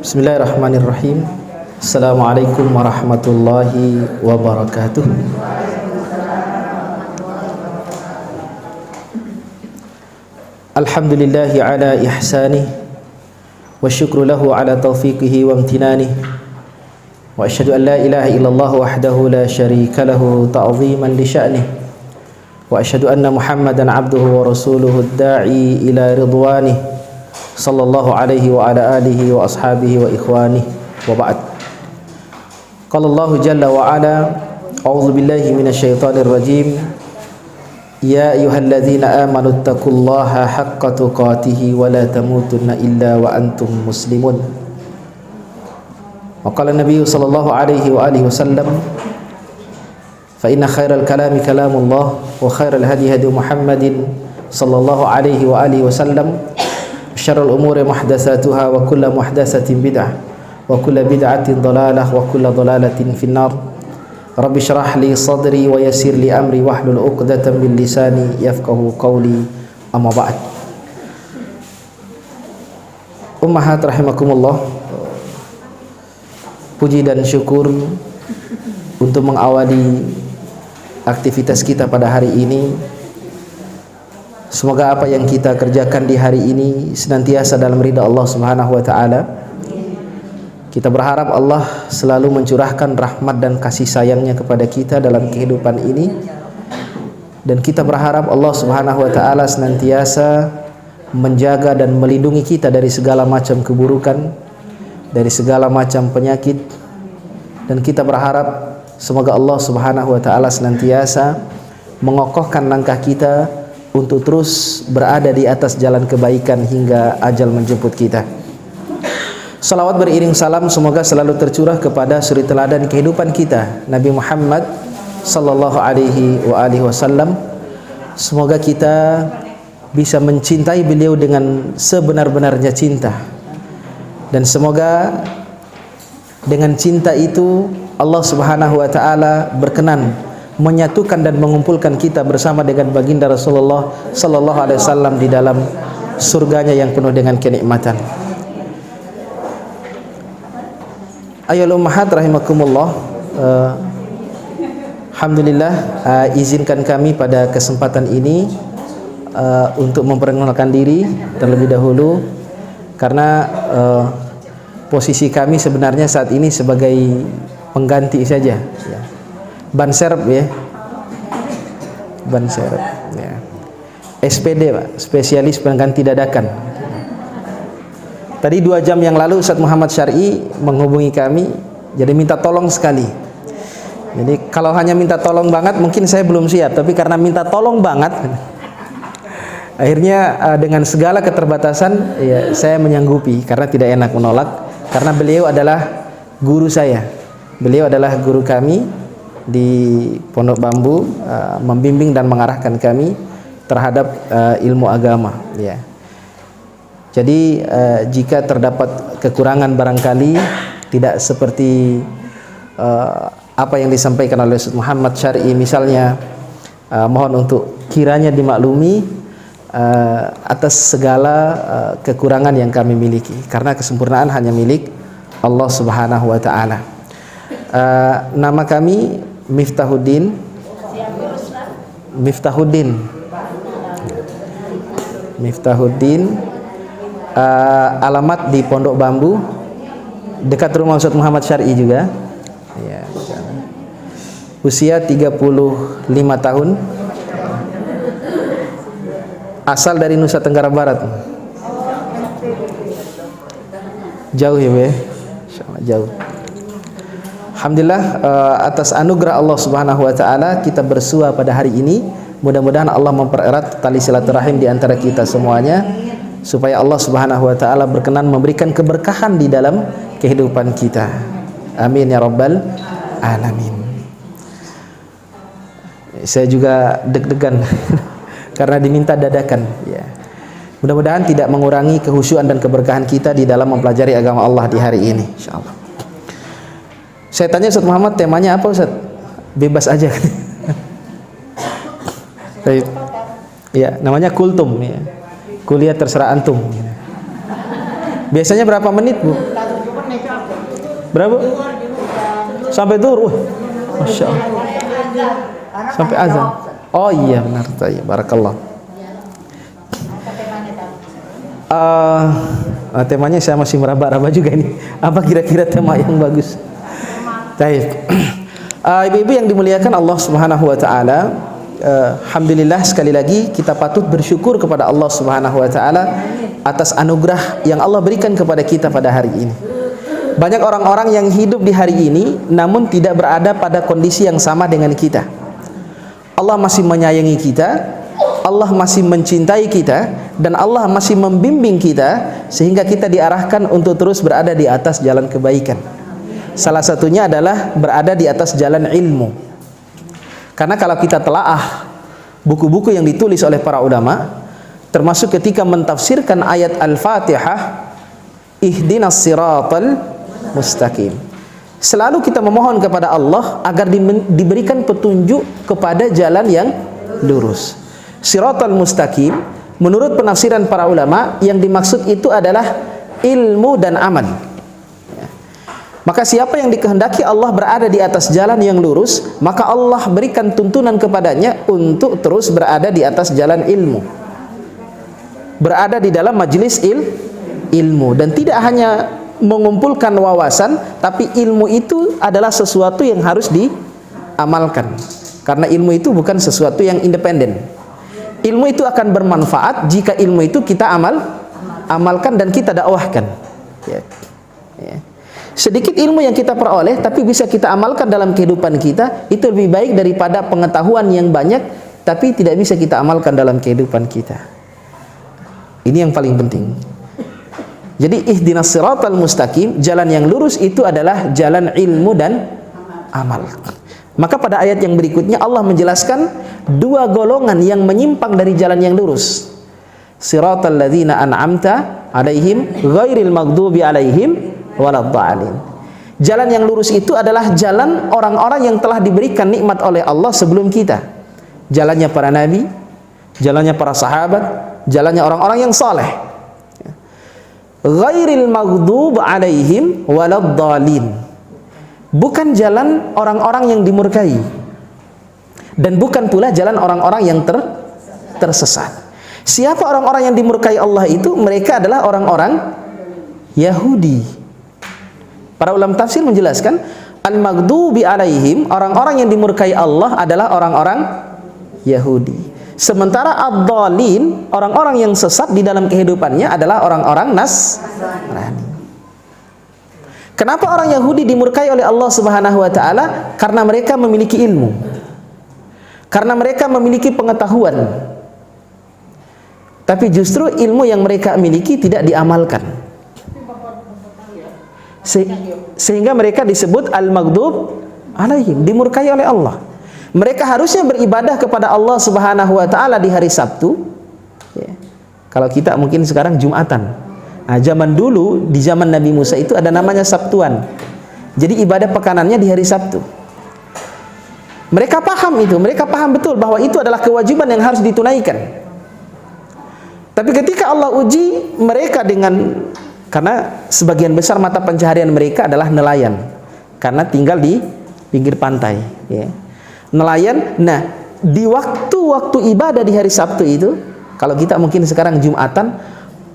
Bismillahirrahmanirrahim. Assalamualaikum warahmatullahi wabarakatuh. Alhamdulillahi ala ihsanih wa syukru lahu ala taufiqihi wa amtinanih wa asyhadu an la ilaha illallah wahdahu la syarika lahu ta'ziman li sya'nih wa asyhadu anna Muhammadan abduhu wa rasuluhu ad-da'i ila ridwanih sallallahu alaihi wa ala alihi wa ashabihi wa ikhwanih wa ba'd. Qala Allah jalla wa ala, a'udzu billahi minasyaitonir rajim. Ya ayyuhalladzina amanu taqullaha haqqa tuqatih wa la tamutunna illa wa antum muslimun. Wa qala Nabi sallallahu alaihi wa alihi wasallam, fa inna khairal kalami kalamullah wa khairal hadi hadi Muhammadin sallallahu alaihi wa alihi wasallam. Syarrul umuri muhdatsatuha wa kullu muhdatsatin bid'ah wa kullu bid'atin dhalalah wa kullu dhalalatin finnar. Rabbi syrah li sadri wa yassir li amri wahlul 'uqdatam min lisani yafqahu qawli. Amma ba'd. Ummahat rahimakumullah, puji dan syukur untuk mengawali aktivitas kita pada hari ini. Semoga apa yang kita kerjakan di hari ini senantiasa dalam ridha Allah Subhanahu wa taala. Kita berharap Allah selalu mencurahkan rahmat dan kasih sayangnya kepada kita dalam kehidupan ini. Dan kita berharap Allah Subhanahu wa taala senantiasa menjaga dan melindungi kita dari segala macam keburukan, dari segala macam penyakit. Dan kita berharap semoga Allah Subhanahu wa taala senantiasa mengokohkan langkah kita untuk terus berada di atas jalan kebaikan hingga ajal menjemput kita. Salawat beriring salam semoga selalu tercurah kepada suri teladan kehidupan kita, Nabi Muhammad sallallahu alaihi wasallam. Semoga kita bisa mencintai beliau dengan sebenar-benarnya cinta. Dan semoga dengan cinta itu Allah Subhanahu wa taala berkenan menyatukan dan mengumpulkan kita bersama dengan baginda Rasulullah sallallahu alaihi wasallam di dalam surganya yang penuh dengan kenikmatan. Ayoul ummahat rahimakumullah, alhamdulillah, izinkan kami pada kesempatan ini untuk memperkenalkan diri terlebih dahulu, karena posisi kami sebenarnya saat ini sebagai pengganti saja, ya. Ban serep ya, ban serep ya. SPD Pak, spesialis pengganti dadakan. Tadi 2 jam yang lalu Ustaz Muhammad Syar'i menghubungi kami, jadi minta tolong sekali. Jadi kalau hanya minta tolong banget mungkin saya belum siap, tapi karena minta tolong banget, akhirnya dengan segala keterbatasan ya saya menyanggupi, karena tidak enak menolak, karena beliau adalah guru saya, beliau adalah guru kami di Pondok Bambu, membimbing dan mengarahkan kami terhadap ilmu agama, ya. Jadi jika terdapat kekurangan barangkali tidak seperti apa yang disampaikan oleh Ustaz Muhammad Syar'i misalnya, mohon untuk kiranya dimaklumi atas segala kekurangan yang kami miliki, karena kesempurnaan hanya milik Allah Subhanahu wa taala. Nama kami Miftahuddin. Alamat di Pondok Bambu dekat rumah Ustaz Muhammad Syar'i juga, ya. Usia 35 tahun, asal dari Nusa Tenggara Barat. Jauh ya Be? Jauh. Alhamdulillah, atas anugerah Allah Subhanahu wa taala kita bersua pada hari ini. Mudah-mudahan Allah mempererat tali silaturahim di antara kita semuanya, supaya Allah Subhanahu wa taala berkenan memberikan keberkahan di dalam kehidupan kita. Amin ya rabbal alamin. Saya juga deg-degan karena diminta dadakan, ya. Mudah-mudahan tidak mengurangi kehusyuan dan keberkahan kita di dalam mempelajari agama Allah di hari ini, insyaallah. Saya tanya Ustaz Muhammad, temanya apa Ustaz? Bebas aja. Ya, namanya kultum, ya. Kuliah terserah antum. Biasanya berapa menit, Bu? Berapa? Sampai zuhur. Masya Allah. Sampai azan. Oh iya benar. Barakallah. Temanya saya masih meraba-raba juga ini. Apa kira-kira tema yang bagus? Baik. Ibu-ibu yang dimuliakan Allah Subhanahu wa taala, alhamdulillah sekali lagi kita patut bersyukur kepada Allah Subhanahu wa taala atas anugerah yang Allah berikan kepada kita pada hari ini. Banyak orang-orang yang hidup di hari ini namun tidak berada pada kondisi yang sama dengan kita. Allah masih menyayangi kita, Allah masih mencintai kita, dan Allah masih membimbing kita sehingga kita diarahkan untuk terus berada di atas jalan kebaikan. Salah satunya adalah berada di atas jalan ilmu. Karena kalau kita telaah buku-buku yang ditulis oleh para ulama, termasuk ketika mentafsirkan ayat Al-Fatihah, ihdinas siratal mustaqim, selalu kita memohon kepada Allah agar diberikan petunjuk kepada jalan yang lurus. Siratal mustaqim, menurut penafsiran para ulama, yang dimaksud itu adalah ilmu dan amal. Maka siapa yang dikehendaki Allah berada di atas jalan yang lurus, maka Allah berikan tuntunan kepadanya untuk terus berada di atas jalan ilmu, berada di dalam majelis ilmu, dan tidak hanya mengumpulkan wawasan, tapi ilmu itu adalah sesuatu yang harus diamalkan. Karena ilmu itu bukan sesuatu yang independen. Ilmu itu akan bermanfaat jika ilmu itu kita amalkan dan kita dakwahkan. Ya. Sedikit ilmu yang kita peroleh tapi bisa kita amalkan dalam kehidupan kita, itu lebih baik daripada pengetahuan yang banyak tapi tidak bisa kita amalkan dalam kehidupan kita. Ini yang paling penting. Jadi ihdinas siratal mustaqim, jalan yang lurus itu adalah jalan ilmu dan amal. Maka pada ayat yang berikutnya Allah menjelaskan dua golongan yang menyimpang dari jalan yang lurus. Siratal ladzina an'amta alaihim ghairil maghdubi alaihim waladdallin. Jalan yang lurus itu adalah jalan orang-orang yang telah diberikan nikmat oleh Allah sebelum kita. Jalannya para nabi, jalannya para sahabat, jalannya orang-orang yang saleh. Ghairil maghdub alaihim waladdallin, bukan jalan orang-orang yang dimurkai, dan bukan pula jalan orang-orang yang tersesat. Siapa orang-orang yang dimurkai Allah itu? Mereka adalah orang-orang Yahudi. Para ulama tafsir menjelaskan al-maghdubi alaihim, orang-orang yang dimurkai Allah adalah orang-orang Yahudi. Sementara ad-dhalin, orang-orang yang sesat di dalam kehidupannya adalah orang-orang Nasrani. Kenapa orang Yahudi dimurkai oleh Allah Subhanahu wa taala? Karena mereka memiliki ilmu. Karena mereka memiliki pengetahuan. Tapi justru ilmu yang mereka miliki tidak diamalkan. Sehingga mereka disebut al-maghdub alaihim, dimurkai oleh Allah. Mereka harusnya beribadah kepada Allah Subhanahu wa taala di hari Sabtu. Ya. Kalau kita mungkin sekarang Jumatan. Nah, zaman dulu di zaman Nabi Musa itu ada namanya Sabtuan. Jadi ibadah pekanannya di hari Sabtu. Mereka paham itu, mereka paham betul bahwa itu adalah kewajiban yang harus ditunaikan. Tapi ketika Allah uji mereka karena sebagian besar mata pencaharian mereka adalah nelayan, karena tinggal di pinggir pantai, ya. Nelayan. Nah, di waktu-waktu ibadah di hari Sabtu itu, kalau kita mungkin sekarang Jumatan,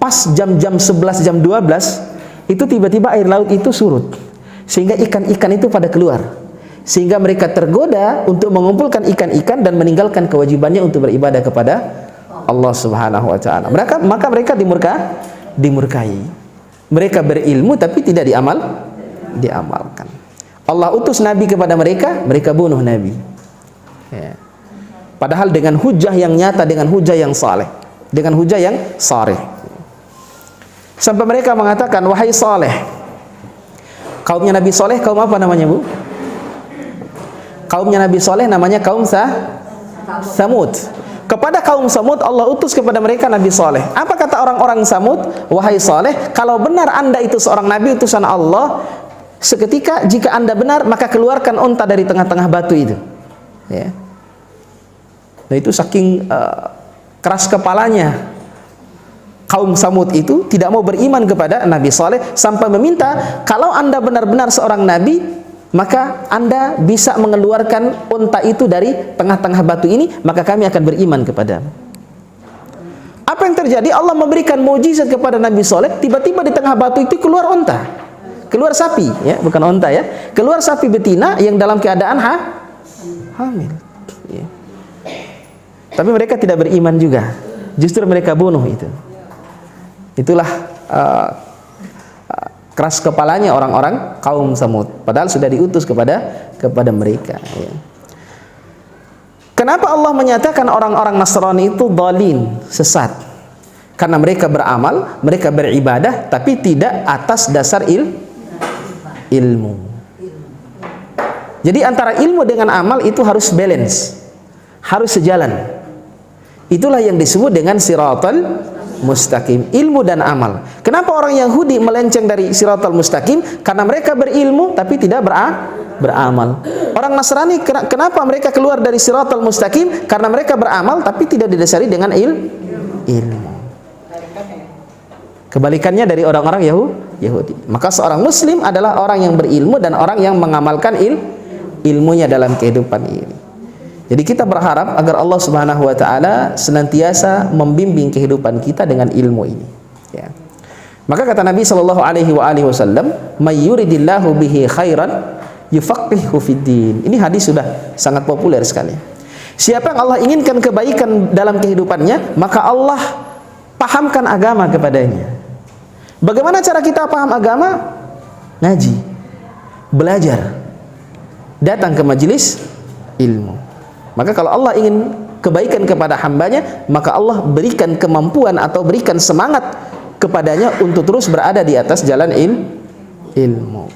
pas jam-jam 11, jam 12, itu tiba-tiba air laut itu surut, sehingga ikan-ikan itu pada keluar, sehingga mereka tergoda untuk mengumpulkan ikan-ikan dan meninggalkan kewajibannya untuk beribadah kepada Allah Subhanahu wa taala. Maka mereka dimurkai. Mereka berilmu tapi tidak diamalkan. Allah utus nabi kepada mereka, mereka bunuh nabi. Ya. Padahal dengan hujah yang nyata, dengan hujah yang saleh, dengan hujah yang sharih. Sampai mereka mengatakan, wahai Saleh, kaumnya Nabi Saleh, kaum apa namanya, Bu? Kaumnya Nabi Saleh namanya kaum Samud. Kepada kaum Samud Allah utus kepada mereka Nabi Saleh. Apa kata orang-orang Samud? Wahai Saleh, kalau benar Anda itu seorang nabi utusan Allah, seketika jika Anda benar, maka keluarkan unta dari tengah-tengah batu itu. Ya. Nah, itu saking keras kepalanya kaum Samud itu tidak mau beriman kepada Nabi Saleh sampai meminta, kalau Anda benar-benar seorang nabi, maka Anda bisa mengeluarkan unta itu dari tengah-tengah batu ini, maka kami akan beriman kepadamu. Apa yang terjadi? Allah memberikan mukjizat kepada Nabi Saleh, tiba-tiba di tengah batu itu keluar unta, keluar sapi, ya, bukan unta ya, keluar sapi betina yang dalam keadaan hamil. Ya. Tapi mereka tidak beriman juga, justru mereka bunuh itu. Itulah keras kepalanya orang-orang kaum Samud, padahal sudah diutus kepada mereka. Ya. Kenapa Allah menyatakan orang-orang Nasrani itu dhalin, sesat? Karena mereka beramal, mereka beribadah, tapi tidak atas dasar ilmu. Jadi antara ilmu dengan amal itu harus balance, harus sejalan. Itulah yang disebut dengan siratal mustaqim, ilmu dan amal. Kenapa orang Yahudi melenceng dari siratal mustaqim? Karena mereka berilmu tapi tidak beramal. Orang Nasrani kenapa mereka keluar dari siratal mustaqim? Karena mereka beramal tapi tidak didasari dengan ilmu. Kebalikannya dari orang-orang Yahudi. Maka seorang Muslim adalah orang yang berilmu dan orang yang mengamalkan ilmunya dalam kehidupan ini. Jadi kita berharap agar Allah Subhanahu wa taala senantiasa membimbing kehidupan kita dengan ilmu ini, ya. Maka kata Nabi sallallahu alaihi wasallam, "May yuridillahu bihi khairan yufaqihu fiddin." Ini hadis sudah sangat populer sekali. Siapa yang Allah inginkan kebaikan dalam kehidupannya, maka Allah pahamkan agama kepadanya. Bagaimana cara kita paham agama? Ngaji, belajar, datang ke majelis ilmu. Maka kalau Allah ingin kebaikan kepada hambanya, maka Allah berikan kemampuan atau berikan semangat kepadanya untuk terus berada di atas jalan ilmu.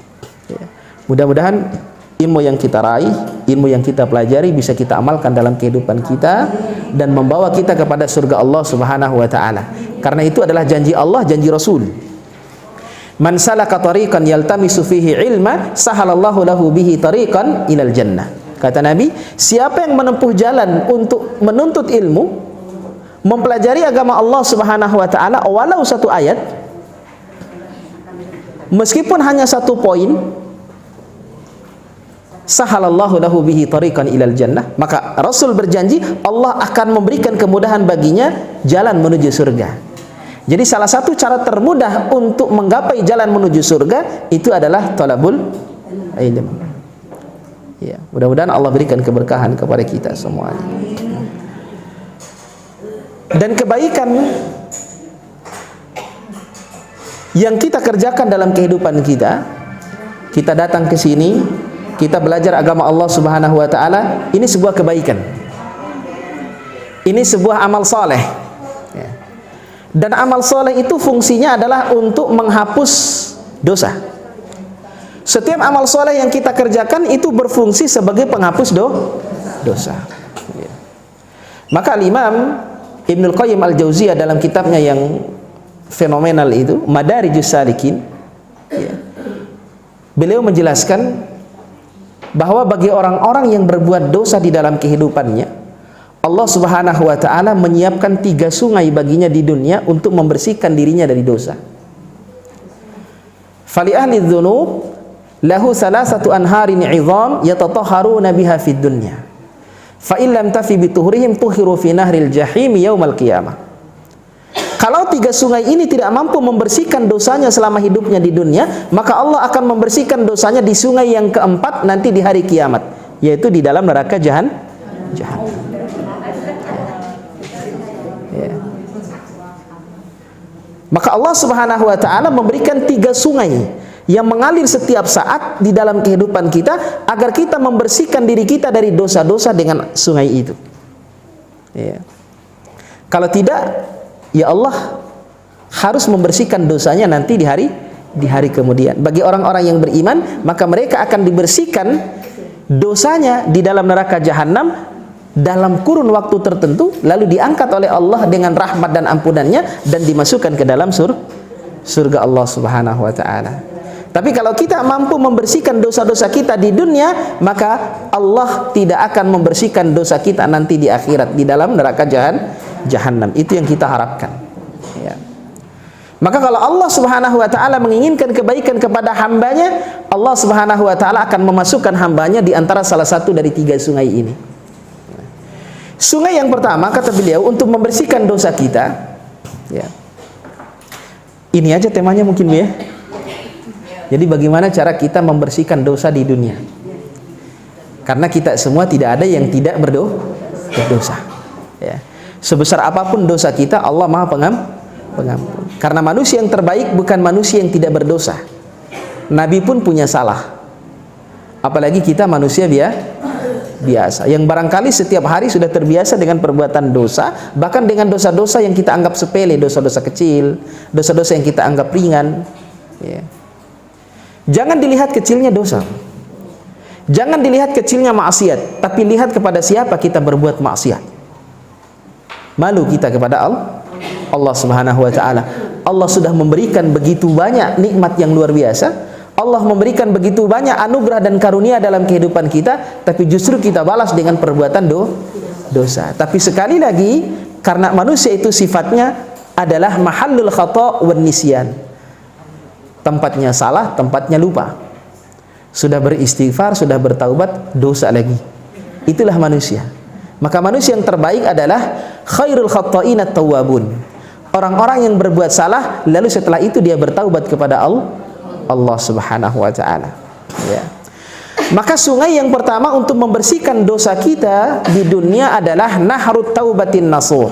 Ya. Mudah-mudahan ilmu yang kita raih, ilmu yang kita pelajari bisa kita amalkan dalam kehidupan kita dan membawa kita kepada surga Allah Subhanahu wa taala. Karena itu adalah janji Allah, janji Rasul. Man salaka tariqan yaltamisu fihi ilma, sahalallahu lahu bihi tariqan ilal jannah. Kata Nabi, siapa yang menempuh jalan untuk menuntut ilmu, mempelajari agama Allah Subhanahu wa taala walau satu ayat, meskipun hanya satu poin, sahalallahu lahu bihi tariqan ilal jannah, maka Rasul berjanji Allah akan memberikan kemudahan baginya jalan menuju surga. Jadi salah satu cara termudah untuk menggapai jalan menuju surga itu adalah talabul ilm. Ya, mudah-mudahan Allah berikan keberkahan kepada kita semuanya. Dan kebaikan yang kita kerjakan dalam kehidupan kita, kita datang ke sini, kita belajar agama Allah Subhanahu wa taala, ini sebuah kebaikan. Ini sebuah amal soleh. Ya. Dan amal soleh itu fungsinya adalah untuk menghapus dosa. Setiap amal soleh yang kita kerjakan itu berfungsi sebagai penghapus dosa. Ya. Maka Imam Ibnul Qayyim Al-Jauziyah dalam kitabnya yang fenomenal itu, Madarijus Salikin, ya, beliau menjelaskan bahwa bagi orang-orang yang berbuat dosa di dalam kehidupannya, Allah Subhanahu wa taala menyiapkan 3 sungai baginya di dunia untuk membersihkan dirinya dari dosa. Fali ahli dzunub lahu salasatu anharin 'idham yatatahharuna biha fid dunya. Fa in lam tafi bi tuhurihim tuhiru fi nahril jahim yaumal qiyamah. Kalau 3 sungai ini tidak mampu membersihkan dosanya selama hidupnya di dunia, maka Allah akan membersihkan dosanya di sungai yang keempat nanti di hari kiamat, yaitu di dalam neraka jahannam. Ya. Maka Allah Subhanahu wa taala memberikan 3 sungai yang mengalir setiap saat di dalam kehidupan kita agar kita membersihkan diri kita dari dosa-dosa dengan sungai itu. Ya. Kalau tidak, ya Allah harus membersihkan dosanya nanti di hari kemudian. Bagi orang-orang yang beriman, maka mereka akan dibersihkan dosanya di dalam neraka jahanam dalam kurun waktu tertentu, lalu diangkat oleh Allah dengan rahmat dan ampunannya dan dimasukkan ke dalam surga Allah Subhanahu wa taala. Tapi kalau kita mampu membersihkan dosa-dosa kita di dunia, maka Allah tidak akan membersihkan dosa kita nanti di akhirat di dalam neraka jahanam. Itu yang kita harapkan. Ya. Maka kalau Allah Subhanahu wa taala menginginkan kebaikan kepada hambanya, Allah Subhanahu wa taala akan memasukkan hambanya di antara salah satu dari 3 sungai ini. Sungai yang pertama, kata beliau, untuk membersihkan dosa kita, ya. Ini aja temanya mungkin, ya. Jadi bagaimana cara kita membersihkan dosa di dunia? Karena kita semua tidak ada yang tidak berdosa. Ya. Sebesar apapun dosa kita, Allah Maha Pengampun. Karena manusia yang terbaik bukan manusia yang tidak berdosa. Nabi pun punya salah. Apalagi kita manusia biasa, yang barangkali setiap hari sudah terbiasa dengan perbuatan dosa, bahkan dengan dosa-dosa yang kita anggap sepele, dosa-dosa kecil, dosa-dosa yang kita anggap ringan, ya. Jangan dilihat kecilnya dosa, jangan dilihat kecilnya maksiat, tapi lihat kepada siapa kita berbuat maksiat. Malu kita kepada Allah Subhanahu wa taala. Allah sudah memberikan begitu banyak nikmat yang luar biasa. Allah memberikan begitu banyak anugerah dan karunia dalam kehidupan kita, tapi justru kita balas dengan perbuatan dosa. Tapi sekali lagi, karena manusia itu sifatnya adalah mahallul khata' wan nisyan. Tempatnya salah, tempatnya lupa. Sudah beristighfar, sudah bertaubat, dosa lagi. Itulah manusia. Maka manusia yang terbaik adalah khairul khatta'in at-tawwabun. Orang-orang yang berbuat salah, lalu setelah itu dia bertaubat kepada Allah Subhanahu wa taala. Ya. Maka sungai yang pertama untuk membersihkan dosa kita di dunia adalah nahrut taubatin nasuh,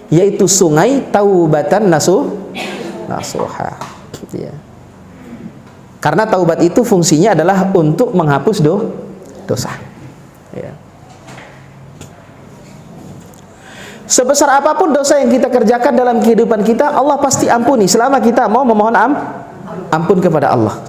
yaitu sungai taubatan nasuha. Ya. Karena taubat itu fungsinya adalah untuk menghapus dosa. Ya. Sebesar apapun dosa yang kita kerjakan dalam kehidupan kita, Allah pasti ampuni selama kita mau memohon ampun kepada Allah.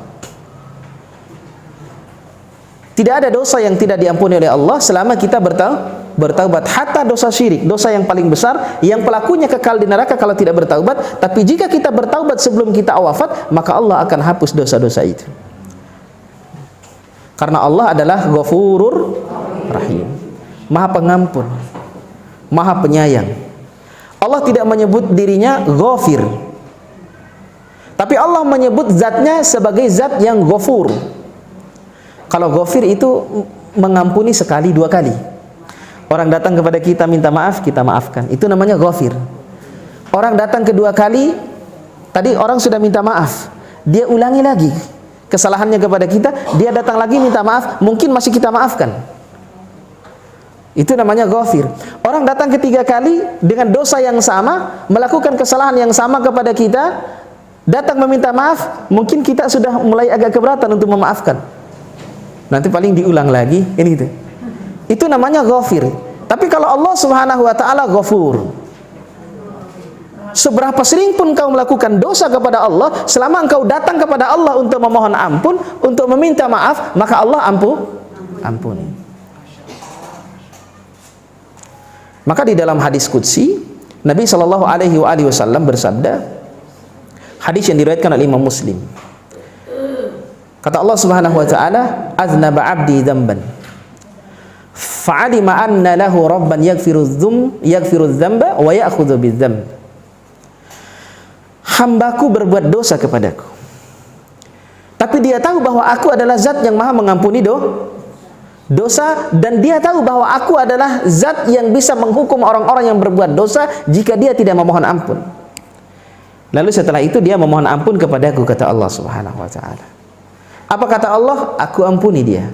Tidak ada dosa yang tidak diampuni oleh Allah selama kita bertaubat. Hatta dosa syirik, dosa yang paling besar, yang pelakunya kekal di neraka kalau tidak bertaubat. Tapi jika kita bertaubat sebelum kita wafat, maka Allah akan hapus dosa-dosa itu. Karena Allah adalah Ghafurur Rahim, Maha Pengampun, Maha Penyayang. Allah tidak menyebut dirinya Ghafir, tapi Allah menyebut zatnya sebagai zat yang Ghafur. Kalau Ghafir itu mengampuni sekali, 2 kali. Orang datang kepada kita minta maaf, kita maafkan. Itu namanya Ghafir. Orang datang kedua kali, tadi orang sudah minta maaf, dia ulangi lagi kesalahannya kepada kita, dia datang lagi minta maaf, mungkin masih kita maafkan. Itu namanya Ghafir. Orang datang ketiga kali dengan dosa yang sama, melakukan kesalahan yang sama kepada kita, datang meminta maaf, mungkin kita sudah mulai agak keberatan untuk memaafkan. Nanti paling diulang lagi, ini itu. Itu namanya Ghafir. Tapi kalau Allah Subhanahu wa taala Ghafur. Seberapa sering pun kau melakukan dosa kepada Allah, selama engkau datang kepada Allah untuk memohon ampun, untuk meminta maaf, maka Allah ampuni. Maka di dalam hadis qudsi, Nabi sallallahu alaihi wasallam bersabda, hadis yang diriwayatkan oleh Imam Muslim. Kata Allah Subhanahu wa taala, "Aznaba 'abdi dzamban, fa'alima anna lahu rabban yaghfiru dzamba wa ya'khudhu bidzamb." Hambaku berbuat dosa kepadaku, tapi dia tahu bahwa aku adalah zat yang maha mengampuni dosa, dan dia tahu bahwa aku adalah zat yang bisa menghukum orang-orang yang berbuat dosa jika dia tidak memohon ampun. Lalu setelah itu dia memohon ampun kepadaku, kata Allah Subhanahu wa taala. Apa kata Allah? Aku ampuni dia.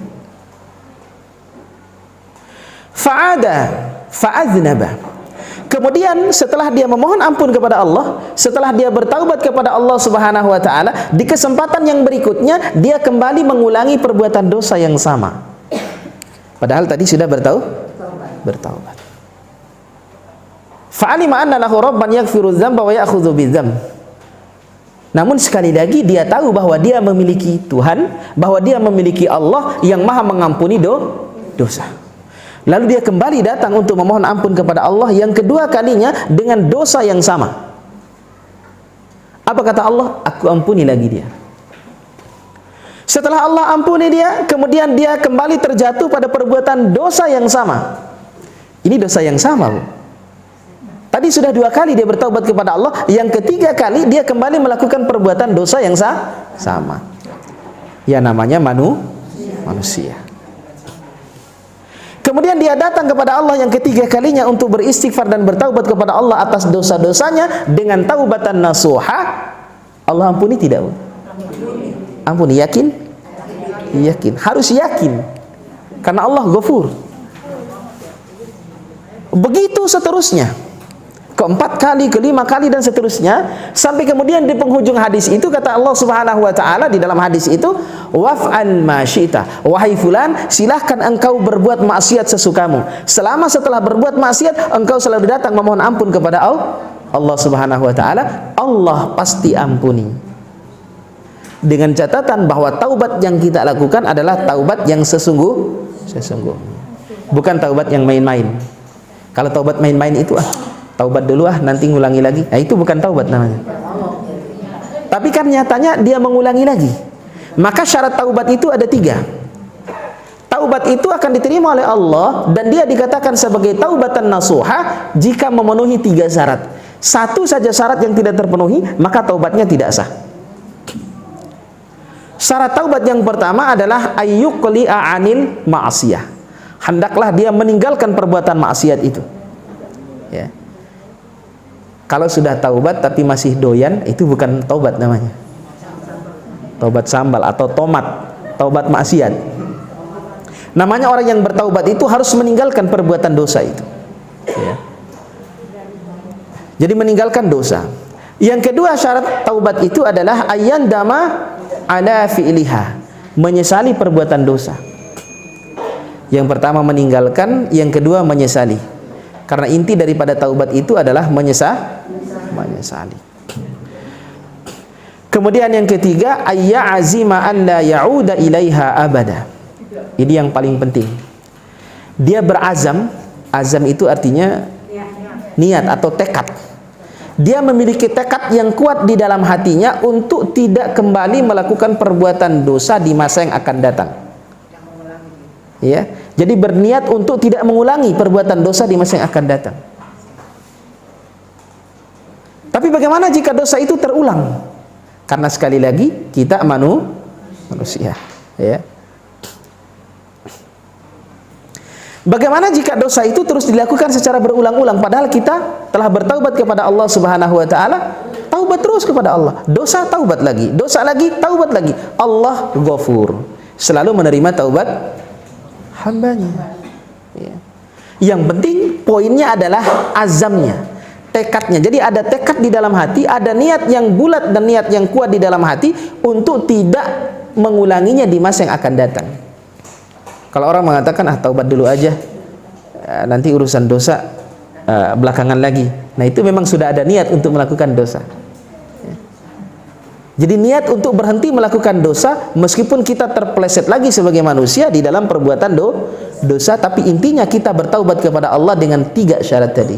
Fa'aznaba. Kemudian setelah dia memohon ampun kepada Allah, setelah dia bertaubat kepada Allah Subhanahu wa taala, di kesempatan yang berikutnya dia kembali mengulangi perbuatan dosa yang sama. Padahal tadi sudah bertaubat. Fa'alima anna lahu rabban yaghfiru dzamba wa ya'khudhu bidzamb. Namun sekali lagi dia tahu bahwa dia memiliki Tuhan, bahwa dia memiliki Allah yang maha mengampuni dosa. Lalu dia kembali datang untuk memohon ampun kepada Allah yang kedua kalinya dengan dosa yang sama. Apa kata Allah? Aku ampuni lagi dia. Setelah Allah ampuni dia, kemudian dia kembali terjatuh pada perbuatan dosa yang sama. Ini dosa yang sama, Bu. Tadi sudah 2 kali dia bertaubat kepada Allah, yang ketiga kali dia kembali melakukan perbuatan dosa yang sama. Ya namanya manusia. Kemudian dia datang kepada Allah yang ketiga kalinya untuk beristighfar dan bertaubat kepada Allah atas dosa-dosanya dengan taubatan nasuha. Allah ampuni tidak? Ampuni, yakin? Yakin, harus yakin. Karena Allah Ghafur. Begitu seterusnya. Keempat kali, kelima kali dan seterusnya, sampai kemudian di penghujung hadis itu kata Allah Subhanahu wa taala di dalam hadis itu, waf'al ma syi'ta, wahai fulan, silahkan engkau berbuat maksiat sesukamu. Selama setelah berbuat maksiat engkau selalu datang memohon ampun kepada Allah Subhanahu wa taala, Allah pasti ampuni. Dengan catatan bahwa taubat yang kita lakukan adalah taubat yang sesungguhnya. Bukan taubat yang main-main. Kalau taubat main-main itu taubat dulu nanti ngulangi lagi. Nah, itu bukan taubat namanya. Tapi kan nyatanya dia mengulangi lagi. Maka syarat taubat itu ada 3. Taubat itu akan diterima oleh Allah dan dia dikatakan sebagai taubatan nasuha jika memenuhi 3 syarat. Satu saja syarat yang tidak terpenuhi, maka taubatnya tidak sah. Syarat taubat yang pertama adalah ayyuqli'a 'anil ma'siyah. Hendaklah dia meninggalkan perbuatan maksiat itu. Ya. Kalau sudah taubat tapi masih doyan, itu bukan taubat namanya. Taubat sambal atau tomat, taubat maksiat. Namanya orang yang bertaubat itu harus meninggalkan perbuatan dosa itu. Ya. Jadi meninggalkan dosa. Yang kedua syarat taubat itu adalah ayyandama ala fi'liha, menyesali perbuatan dosa. Yang pertama meninggalkan, yang kedua menyesali. Karena inti daripada taubat itu adalah menyesali. Kemudian yang ketiga, ayya'azima an la ya'uda ilaiha abada. Ini yang paling penting. Dia berazam, azam itu artinya niat atau tekad. Dia memiliki tekad yang kuat di dalam hatinya untuk tidak kembali melakukan perbuatan dosa di masa yang akan datang. Ya, jadi berniat untuk tidak mengulangi perbuatan dosa di masa yang akan datang. Tapi bagaimana jika dosa itu terulang? Karena sekali lagi kita manusia, ya. Bagaimana jika dosa itu terus dilakukan secara berulang-ulang padahal kita telah bertaubat kepada Allah Subhanahu wa taala, taubat terus kepada Allah. Dosa taubat lagi, dosa lagi, taubat lagi. Allah Ghafur, selalu menerima taubat hambanya. Ya. Yang penting poinnya adalah azamnya, tekadnya. Jadi ada tekad di dalam hati, ada niat yang bulat dan niat yang kuat di dalam hati untuk tidak mengulanginya di masa yang akan datang. Kalau orang mengatakan taubat dulu aja, nanti urusan dosa belakangan lagi. Nah itu memang sudah ada niat untuk melakukan dosa. Jadi niat untuk berhenti melakukan dosa meskipun kita terpeleset lagi sebagai manusia di dalam perbuatan dosa, tapi intinya kita bertaubat kepada Allah dengan 3 syarat tadi.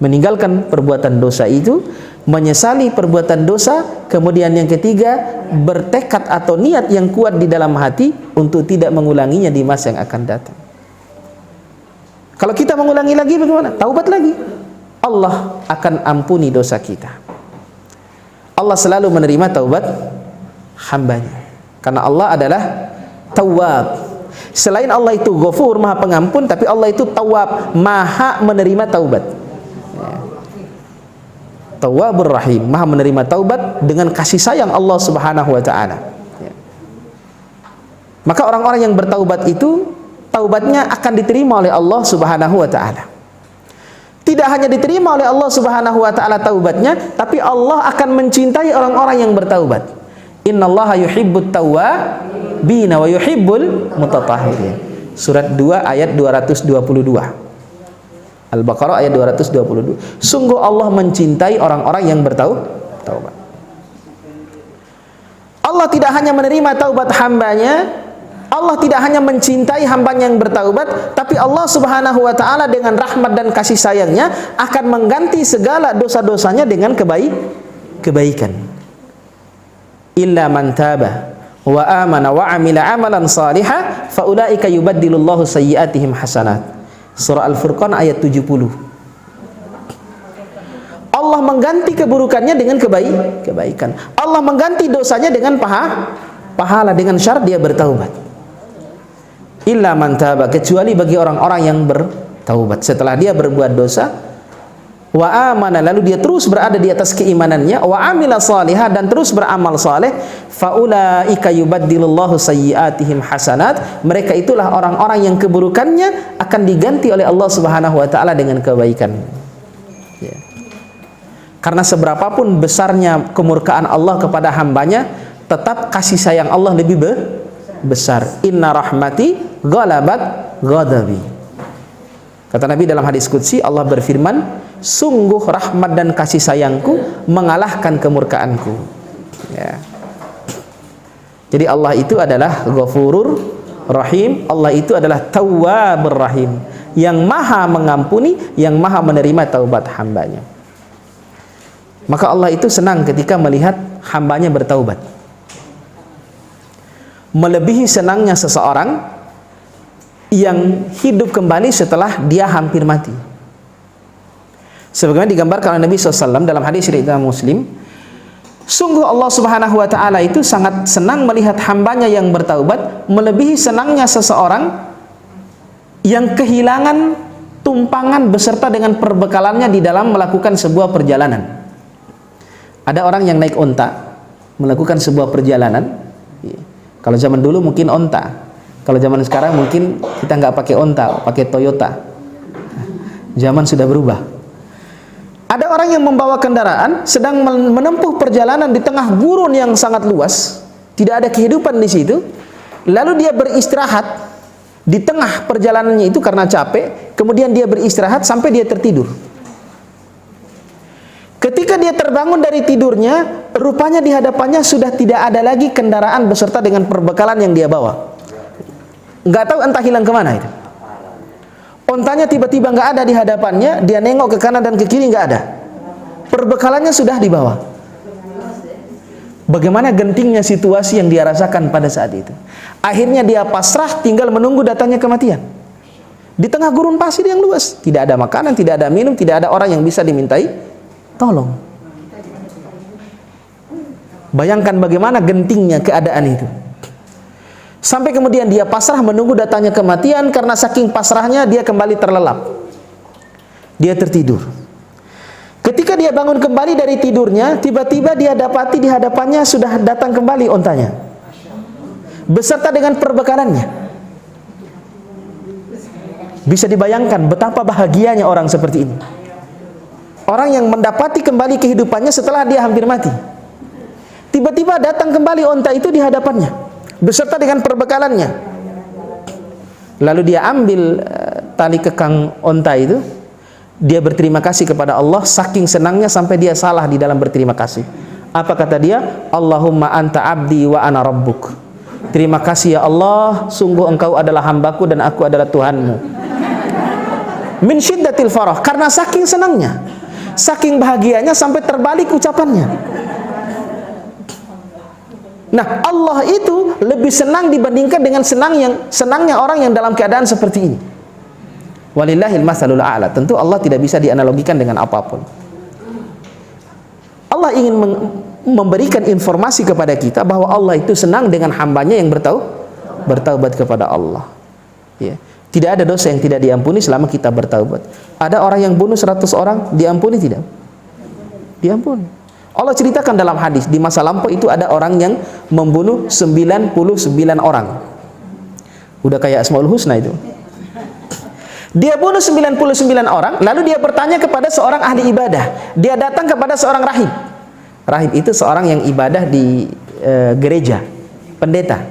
Meninggalkan perbuatan dosa itu, menyesali perbuatan dosa, kemudian yang ketiga bertekad atau niat yang kuat di dalam hati untuk tidak mengulanginya di masa yang akan datang. Kalau kita mengulangi lagi bagaimana? Taubat lagi. Allah akan ampuni dosa kita. Allah selalu menerima taubat hambanya. Karena Allah adalah Tawwab. Selain Allah itu Ghafur, Maha Pengampun, tapi Allah itu Tawwab, Maha menerima taubat. Tawwabur Rahim, Maha menerima taubat dengan kasih sayang Allah Subhanahu wa taala. Maka orang-orang yang bertaubat itu taubatnya akan diterima oleh Allah Subhanahu wa taala. Tidak hanya diterima oleh Allah Subhanahu wa taala taubatnya, tapi Allah akan mencintai orang-orang yang bertaubat. Innallaha yuhibbut tawwabina wa yuhibbul mutatahhirin. Surat 2 ayat 222. Al-Baqarah ayat 222. Sungguh Allah mencintai orang-orang yang bertaubat. Allah tidak hanya menerima taubat hambanya, Allah tidak hanya mencintai hambanya yang bertaubat, tapi Allah Subhanahu wa taala dengan rahmat dan kasih sayangnya akan mengganti segala dosa-dosanya dengan kebaikan. Illa man taba wa amana wa amila amalan salihah fa ulaika yubaddilullahu sayyi'atihim hasanat. Surah Al-Furqan ayat 70. mengganti keburukannya dengan kebaikan. Allah mengganti dosanya dengan pahala, dengan syarat dia bertaubat. Illa man taba, kecuali bagi orang-orang yang bertaubat setelah dia berbuat dosa, wa amana, lalu dia terus berada di atas keimanannya, wa amila salihah, dan terus beramal saleh, faulaika yubaddilullahu sayyiatihim hasanat, mereka itulah orang-orang yang keburukannya akan diganti oleh Allah Subhanahu wa taala dengan kebaikan. Ya. Karena seberapapun besarnya kemurkaan Allah kepada hambanya, tetap kasih sayang Allah lebih besar. Inna rahmati ghalabat ghadabi. Kata Nabi dalam hadis qudsi, Allah berfirman, sungguh rahmat dan kasih sayangku mengalahkan kemurkaanku. Ya. Jadi Allah itu adalah Ghafurur Rahim, Allah itu adalah Tawwabur Rahim, yang maha mengampuni, yang maha menerima taubat hambanya. Maka Allah itu senang ketika melihat hambanya bertaubat, melebihi senangnya seseorang yang hidup kembali setelah dia hampir mati. Sebagaimana digambarkan oleh Nabi SAW dalam hadis riwayat Muslim, sungguh Allah Subhanahu wa taala itu sangat senang melihat hambanya yang bertaubat, melebihi senangnya seseorang yang kehilangan tumpangan beserta dengan perbekalannya di dalam melakukan sebuah perjalanan. Ada orang yang naik onta melakukan sebuah perjalanan. Kalau zaman dulu mungkin onta, kalau zaman sekarang mungkin kita nggak pakai onta, pakai Toyota. Zaman sudah berubah. Ada orang yang membawa kendaraan sedang menempuh perjalanan di tengah gurun yang sangat luas, tidak ada kehidupan di situ. Lalu dia beristirahat di tengah perjalanannya itu karena capek, kemudian dia beristirahat sampai dia tertidur. Ketika dia terbangun dari tidurnya, rupanya di hadapannya sudah tidak ada lagi kendaraan beserta dengan perbekalan yang dia bawa. Nggak tahu entah hilang kemana itu. Ontanya tiba-tiba nggak ada di hadapannya, dia nengok ke kanan dan ke kiri, nggak ada. Perbekalannya sudah dibawa. Bagaimana gentingnya situasi yang dia rasakan pada saat itu. Akhirnya dia pasrah, tinggal menunggu datangnya kematian. Di tengah gurun pasir yang luas, tidak ada makanan, tidak ada minum, tidak ada orang yang bisa dimintai tolong. Bayangkan bagaimana gentingnya keadaan itu. Sampai kemudian dia pasrah menunggu datangnya kematian. Karena saking pasrahnya dia kembali terlelap, dia tertidur. Ketika dia bangun kembali dari tidurnya, tiba-tiba dia dapati di hadapannya sudah datang kembali ontanya beserta dengan perbekalannya. Bisa dibayangkan betapa bahagianya orang seperti ini, orang yang mendapati kembali kehidupannya setelah dia hampir mati. Tiba-tiba datang kembali onta itu di hadapannya beserta dengan perbekalannya. Lalu dia ambil tali kekang onta itu, dia berterima kasih kepada Allah, saking senangnya sampai dia salah di dalam berterima kasih. Apa kata dia? Allahumma anta abdi wa ana rabbuk. Terima kasih ya Allah, sungguh engkau adalah hambaku dan aku adalah Tuhanmu. Min syiddatil farah, karena saking senangnya, saking bahagianya sampai terbalik ucapannya. Nah, Allah itu lebih senang dibandingkan dengan senangnya orang yang dalam keadaan seperti ini. Walillahil masalul a'la. Tentu Allah tidak bisa dianalogikan dengan apapun. Allah ingin memberikan informasi kepada kita bahwa Allah itu senang dengan hambanya yang bertaubat kepada Allah. Ya. Tidak ada dosa yang tidak diampuni selama kita bertaubat. Ada orang yang bunuh 100 orang, diampuni tidak? Diampuni. Allah ceritakan dalam hadis, di masa lampau itu ada orang yang membunuh 99 orang. Udah kayak Asmaul Husna itu. Dia bunuh 99 orang, lalu dia bertanya kepada seorang ahli ibadah. Dia datang kepada seorang rahib. Rahib itu seorang yang ibadah di gereja, pendeta.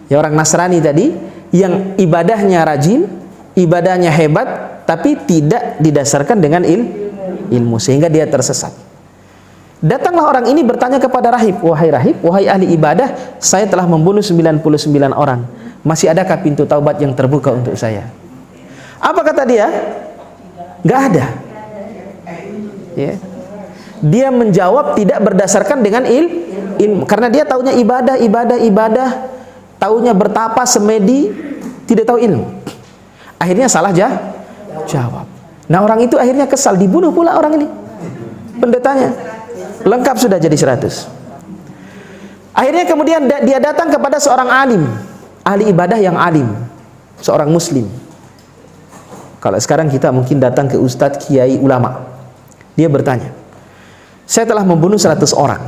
Ya, orang Nasrani tadi, yang ibadahnya rajin, ibadahnya hebat, tapi tidak didasarkan dengan ilmu, sehingga dia tersesat. Datanglah orang ini bertanya kepada rahib, rahib, wahai ahli ibadah, saya telah membunuh 99 orang. Masih adakah pintu taubat yang terbuka untuk saya? Apa kata dia? Gak ada. Ya. Dia menjawab tidak berdasarkan dengan ilmu, karena dia taunya ibadah, taunya bertapa semedi, tidak tahu ilmu. Akhirnya salah jawab. Nah, orang itu akhirnya kesal, dibunuh pula orang ini. pendetanya. Lengkap sudah jadi 100. Akhirnya kemudian dia datang kepada seorang alim, ahli ibadah yang alim, seorang muslim. Kalau sekarang kita mungkin datang ke ustadz, kiai, ulama. Dia bertanya, saya telah membunuh 100 orang.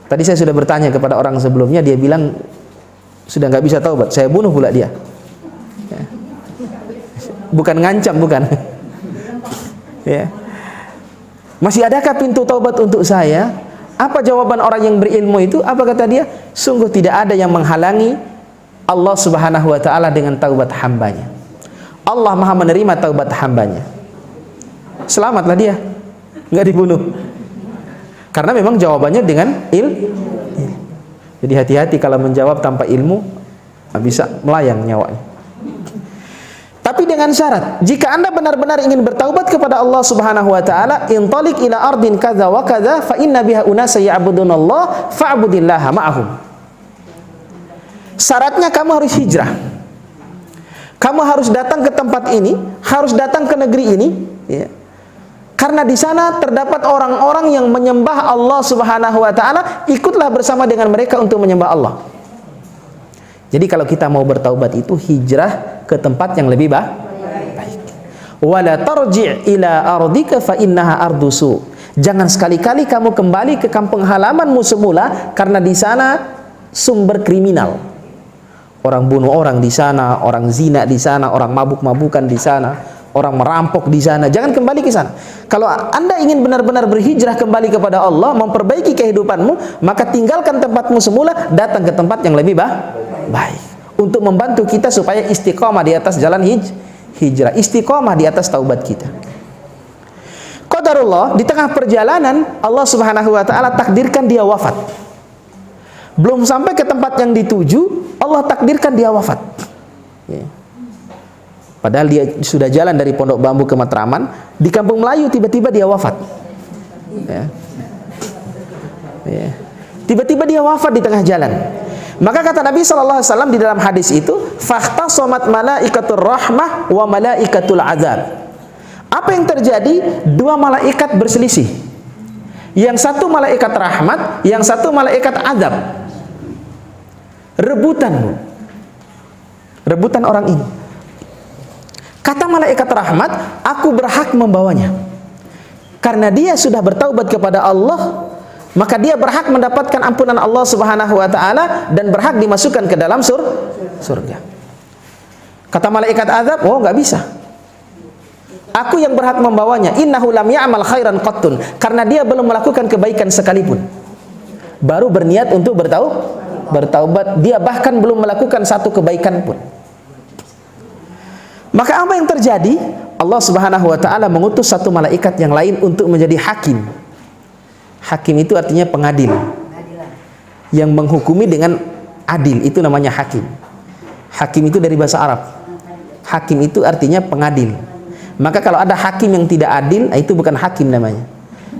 Tadi saya sudah bertanya kepada orang sebelumnya, dia bilang sudah nggak bisa taubat, saya bunuh pula dia. Ya. Bukan ngancam, bukan. Ya. Masih adakah pintu taubat untuk saya? Apa jawaban orang yang berilmu itu? Apa kata dia? Sungguh tidak ada yang menghalangi Allah Subhanahu wa ta'ala dengan taubat hambanya. Allah maha menerima taubat hambanya. Selamatlah dia, nggak dibunuh. Karena memang jawabannya dengan ilmu. Jadi hati-hati kalau menjawab tanpa ilmu, bisa melayang nyawanya. Tapi dengan syarat, jika Anda benar-benar ingin bertaubat kepada Allah Subhanahu wa taala, intaliq ila ardin kadza wa kadza fa inna biha unasa ya'budunallah fa'budillaha ma'ahum. Syaratnya kamu harus hijrah. Kamu harus datang ke tempat ini, harus datang ke negeri ini, ya. Karena di sana terdapat orang-orang yang menyembah Allah Subhanahu wa taala, ikutlah bersama dengan mereka untuk menyembah Allah. Jadi kalau kita mau bertaubat itu hijrah ke tempat yang lebih baik. Wala tarji' ila ardika fa innaha ardusu. Jangan sekali-kali kamu kembali ke kampung halamanmu semula, karena di sana sumber kriminal. Orang bunuh orang di sana, orang zina di sana, orang mabuk-mabukan di sana, orang merampok di sana. Jangan kembali ke sana. Kalau Anda ingin benar-benar berhijrah kembali kepada Allah, memperbaiki kehidupanmu, maka tinggalkan tempatmu semula, datang ke tempat yang lebih baik. Untuk membantu kita supaya istiqomah di atas jalan hijrah, istiqomah di atas taubat kita. Qadarullah, di tengah perjalanan Allah Subhanahu wa taala takdirkan dia wafat. Belum sampai ke tempat yang dituju, Allah takdirkan dia wafat. Ya. Padahal dia sudah jalan dari Pondok Bambu ke Matraman, di Kampung Melayu tiba-tiba dia wafat. Ya. Ya. Tiba-tiba dia wafat di tengah jalan. Maka kata Nabi SAW di dalam hadis itu, fakhtasomat malaikatur rahmah wa malaikatul azab. Apa yang terjadi? Dua malaikat berselisih. Yang satu malaikat rahmat, yang satu malaikat azab. Rebutan orang ini. Kata malaikat rahmat, aku berhak membawanya. Karena dia sudah bertaubat kepada Allah, maka dia berhak mendapatkan ampunan Allah Subhanahu wa taala dan berhak dimasukkan ke dalam surga. Kata malaikat azab, oh nggak bisa. Aku yang berhak membawanya. Innahu lam ya'mal khairan qattun. Karena dia belum melakukan kebaikan sekalipun. Baru berniat untuk bertaubat, dia bahkan belum melakukan satu kebaikan pun. Maka apa yang terjadi? Allah Subhanahu wa taala mengutus satu malaikat yang lain untuk menjadi hakim. Hakim itu artinya pengadil. Yang menghukumi dengan adil, itu namanya hakim. Hakim itu dari bahasa Arab. Hakim itu artinya pengadil. Maka kalau ada hakim yang tidak adil, itu bukan hakim namanya.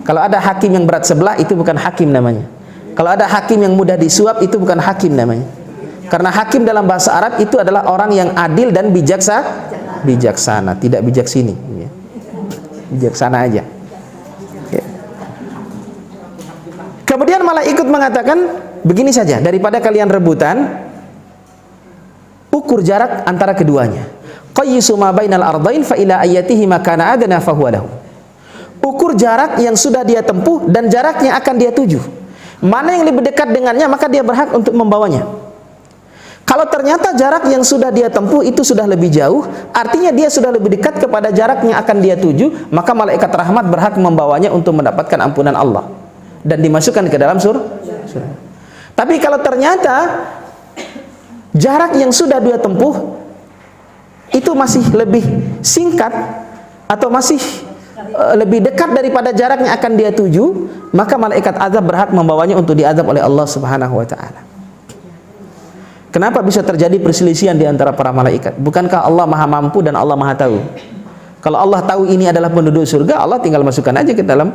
Kalau ada hakim yang berat sebelah, itu bukan hakim namanya. Kalau ada hakim yang mudah disuap, itu bukan hakim namanya. Karena hakim dalam bahasa Arab itu adalah orang yang adil dan bijaksana, tidak bijak sini. Bijaksana aja. Kemudian malaikat mengatakan, begini saja, daripada kalian rebutan, ukur jarak antara keduanya. Qayyisu ma bainal ardain fa ila ayatihi makana adna fa huwa lahu. Ukur jarak yang sudah dia tempuh dan jarak yang akan dia tuju. Mana yang lebih dekat dengannya, maka dia berhak untuk membawanya. Kalau ternyata jarak yang sudah dia tempuh itu sudah lebih jauh, artinya dia sudah lebih dekat kepada jarak yang akan dia tuju, maka malaikat rahmat berhak membawanya untuk mendapatkan ampunan Allah dan dimasukkan ke dalam surga. Tapi kalau ternyata jarak yang sudah dia tempuh itu masih lebih singkat atau masih lebih dekat daripada jarak yang akan dia tuju, maka malaikat azab berhak membawanya untuk diazab oleh Allah Subhanahu wa taala. Kenapa bisa terjadi perselisihan di antara para malaikat? Bukankah Allah Maha Mampu dan Allah Maha Tahu? Kalau Allah tahu ini adalah penduduk surga, Allah tinggal masukkan aja ke dalam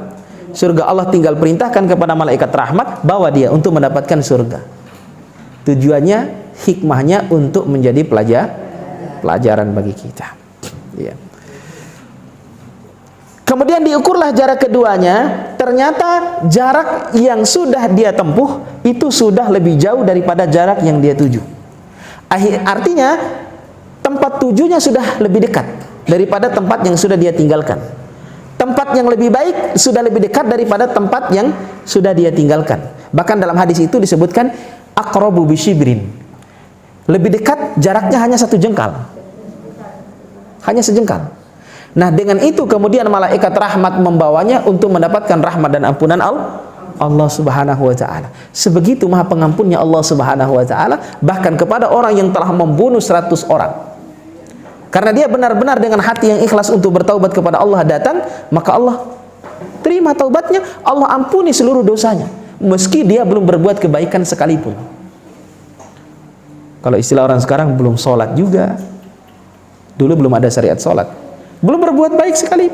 surga. Allah tinggal perintahkan kepada malaikat rahmat, bawa dia untuk mendapatkan surga. Tujuannya, hikmahnya untuk menjadi pelajaran bagi kita. Ya. Kemudian diukurlah jarak keduanya, ternyata jarak yang sudah dia tempuh itu sudah lebih jauh daripada jarak yang dia tuju. Artinya tempat tujunya sudah lebih dekat daripada tempat yang sudah dia tinggalkan. Tempat yang lebih baik sudah lebih dekat daripada tempat yang sudah dia tinggalkan. Bahkan dalam hadis itu disebutkan aqrabu bisyibrin. Lebih dekat jaraknya hanya 1 jengkal. Hanya sejengkal. Nah, dengan itu kemudian malaikat rahmat membawanya untuk mendapatkan rahmat dan ampunan Allah Subhanahu wa taala. Sebegitu maha pengampunnya Allah Subhanahu wa taala bahkan kepada orang yang telah membunuh 100 orang. Karena dia benar-benar dengan hati yang ikhlas untuk bertaubat kepada Allah datang, maka Allah terima taubatnya, Allah ampuni seluruh dosanya meski dia belum berbuat kebaikan sekalipun. Kalau istilah orang sekarang, belum sholat juga. Dulu belum ada syariat sholat, belum berbuat baik sekali.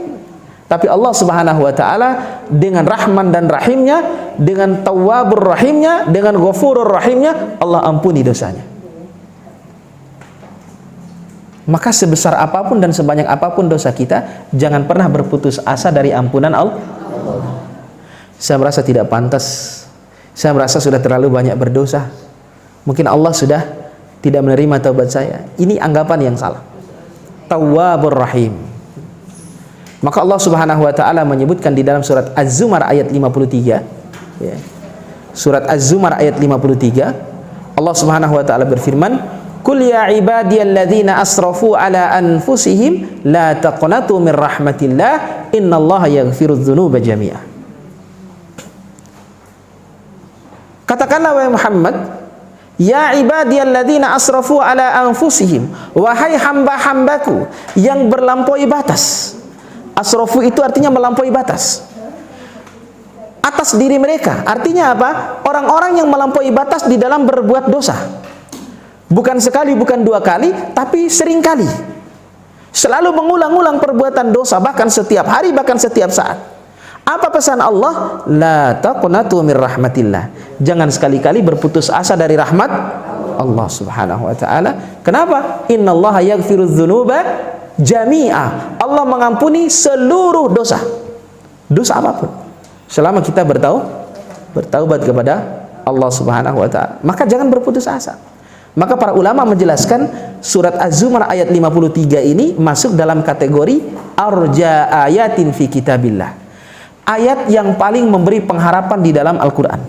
Tapi Allah Subhanahu wa taala dengan Rahman dan Rahimnya, dengan Tawwabur Rahimnya, dengan Ghafurur Rahimnya, Allah ampuni dosanya. Maka sebesar apapun dan sebanyak apapun dosa kita, jangan pernah berputus asa dari ampunan Allah. Saya merasa tidak pantas, saya merasa sudah terlalu banyak berdosa, mungkin Allah sudah tidak menerima taubat saya. Ini anggapan yang salah. Tawwabur Rahim. Maka Allah Subhanahu wa taala menyebutkan di dalam surat Az-Zumar ayat 53, ya. Surat Az-Zumar ayat 53, Allah Subhanahu wa taala berfirman, "Qul ya ibadiyalladzina asrafu ala anfusihim la taqnatu min rahmatillah innallaha yaghfirudz dzunuba jami'a." Katakanlah wahai Muhammad, ya ibadiyalladzina asrafu ala anfusihim, wahai hamba-hambaku yang berlampaui batas. Asrafu itu artinya melampaui batas atas diri mereka. Artinya apa? Orang-orang yang melampaui batas di dalam berbuat dosa. Bukan sekali, bukan 2 kali, tapi sering kali. Selalu mengulang-ulang perbuatan dosa, bahkan setiap hari, bahkan setiap saat. Apa pesan Allah? La taqnatu min rahmatillah. Jangan sekali-kali berputus asa dari rahmat Allah Subhanahu wa taala. Kenapa? Innallaha yaghfirudz dzunuba jami'a. Allah mengampuni seluruh dosa. Dosa apapun. Selama kita bertaubat kepada Allah Subhanahu wa taala, maka jangan berputus asa. Maka para ulama menjelaskan surat Az-Zumar ayat 53 ini masuk dalam kategori arja ayatin fi kitabillah. Ayat yang paling memberi pengharapan di dalam Al-Qur'an.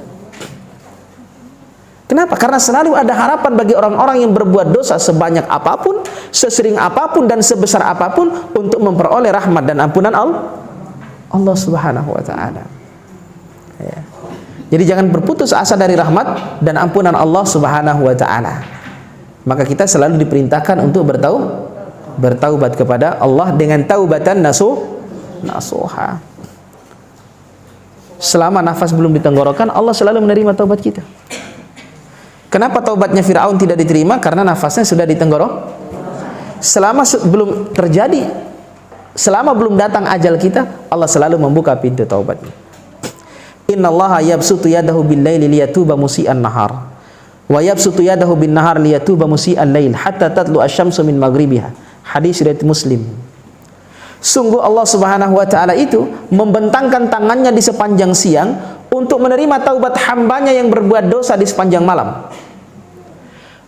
Kenapa? Karena selalu ada harapan bagi orang-orang yang berbuat dosa sebanyak apapun, sesering apapun, dan sebesar apapun untuk memperoleh rahmat dan ampunan Allah Subhanahu wa taala. Ya. Jadi jangan berputus asa dari rahmat dan ampunan Allah Subhanahu wa taala. Maka kita selalu diperintahkan untuk bertaubat kepada Allah dengan taubatan nasuha. Selama nafas belum ditenggorokan, Allah selalu menerima taubat kita. Kenapa taubatnya Fir'aun tidak diterima? Karena nafasnya sudah ditenggorok. Selama belum terjadi, selama belum datang ajal kita, Allah selalu membuka pintu taubatnya. Innallaha yabsutu yadahu bil-laili liyatuba musii'an nahar wa yabsutu yadahu bin-nahar liyatuba musii'al lail hatta tatlu asy-syamsu min maghribiha. Hadis riwayat Muslim. Sungguh Allah Subhanahu wa taala itu membentangkan tangannya di sepanjang siang untuk menerima taubat hambanya yang berbuat dosa di sepanjang malam.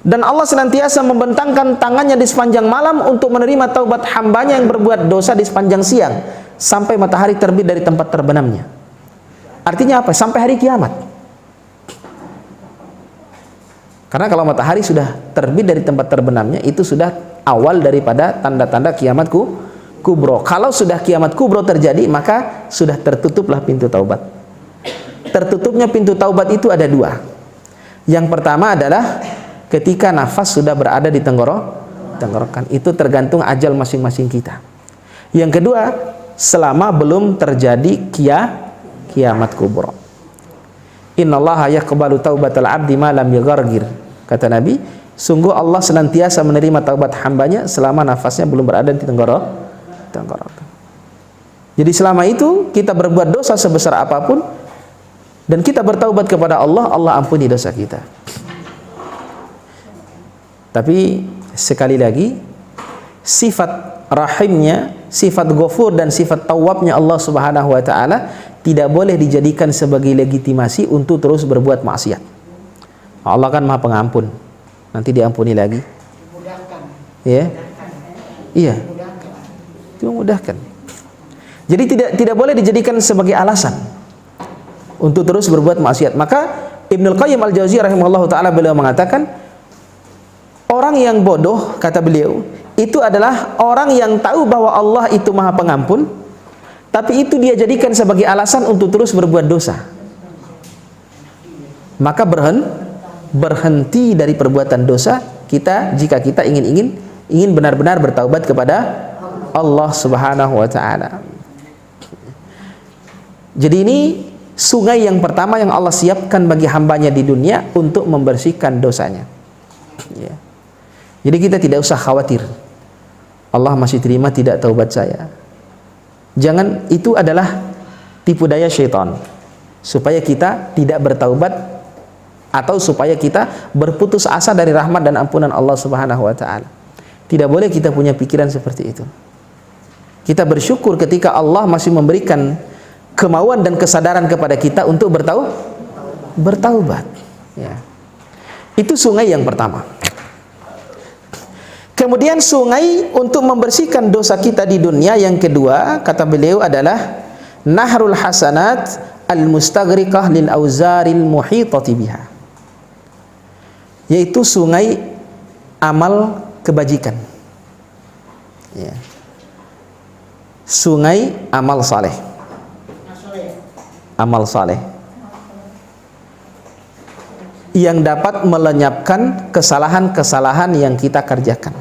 Dan Allah senantiasa membentangkan tangannya di sepanjang malam untuk menerima taubat hambanya yang berbuat dosa di sepanjang siang sampai matahari terbit dari tempat terbenamnya. Artinya apa? Sampai hari kiamat. Karena kalau matahari sudah terbit dari tempat terbenamnya, itu sudah awal daripada tanda-tanda kiamat kubro. Kalau sudah kiamat kubro terjadi, maka sudah tertutuplah pintu taubat. Tertutupnya pintu taubat itu ada 2. Yang pertama adalah ketika nafas sudah berada di tenggorokan. Itu tergantung ajal masing-masing kita. Yang kedua, selama belum terjadi kiamat kubro. Innallaha yaqbalu taubatal abdi ma lam yughargir. Kata Nabi, sungguh Allah senantiasa menerima taubat hambanya selama nafasnya belum berada di tenggorokan. Jadi selama itu kita berbuat dosa sebesar apapun dan kita bertaubat kepada Allah, Allah ampuni dosa kita. Tapi sekali lagi, sifat rahimnya, sifat ghafur dan sifat tawwabnya Allah Subhanahu wa taala tidak boleh dijadikan sebagai legitimasi untuk terus berbuat maksiat. Allah kan Maha Pengampun, nanti diampuni lagi. Ya, iya, itu memudahkan. Jadi tidak boleh dijadikan sebagai alasan untuk terus berbuat maksiat. Maka Ibnul Qayyim Al-Jauziyah rahimahullah taala beliau mengatakan, orang yang bodoh, kata beliau, itu adalah orang yang tahu bahwa Allah itu Maha Pengampun, tapi itu dia jadikan sebagai alasan untuk terus berbuat dosa. Maka berhenti dari perbuatan dosa kita jika kita ingin benar-benar bertaubat kepada Allah Subhanahu wa taala. Jadi ini sungai yang pertama yang Allah siapkan bagi hambanya di dunia untuk membersihkan dosanya. Ya. Jadi kita tidak usah khawatir, Allah masih terima tidak taubat saya. Jangan, itu adalah tipu daya syaitan supaya kita tidak bertaubat atau supaya kita berputus asa dari rahmat dan ampunan Allah Subhanahu wa taala. Tidak boleh kita punya pikiran seperti itu. Kita bersyukur ketika Allah masih memberikan kemauan dan kesadaran kepada kita untuk bertaubat. Ya. Itu sungai yang pertama. Kemudian sungai untuk membersihkan dosa kita di dunia yang kedua, kata beliau adalah nahrul hasanat al-mustaghriqah lil auzaril muhitati biha. Yaitu sungai amal kebajikan. Ya. Sungai amal saleh. Amal saleh yang dapat melenyapkan kesalahan-kesalahan yang kita kerjakan.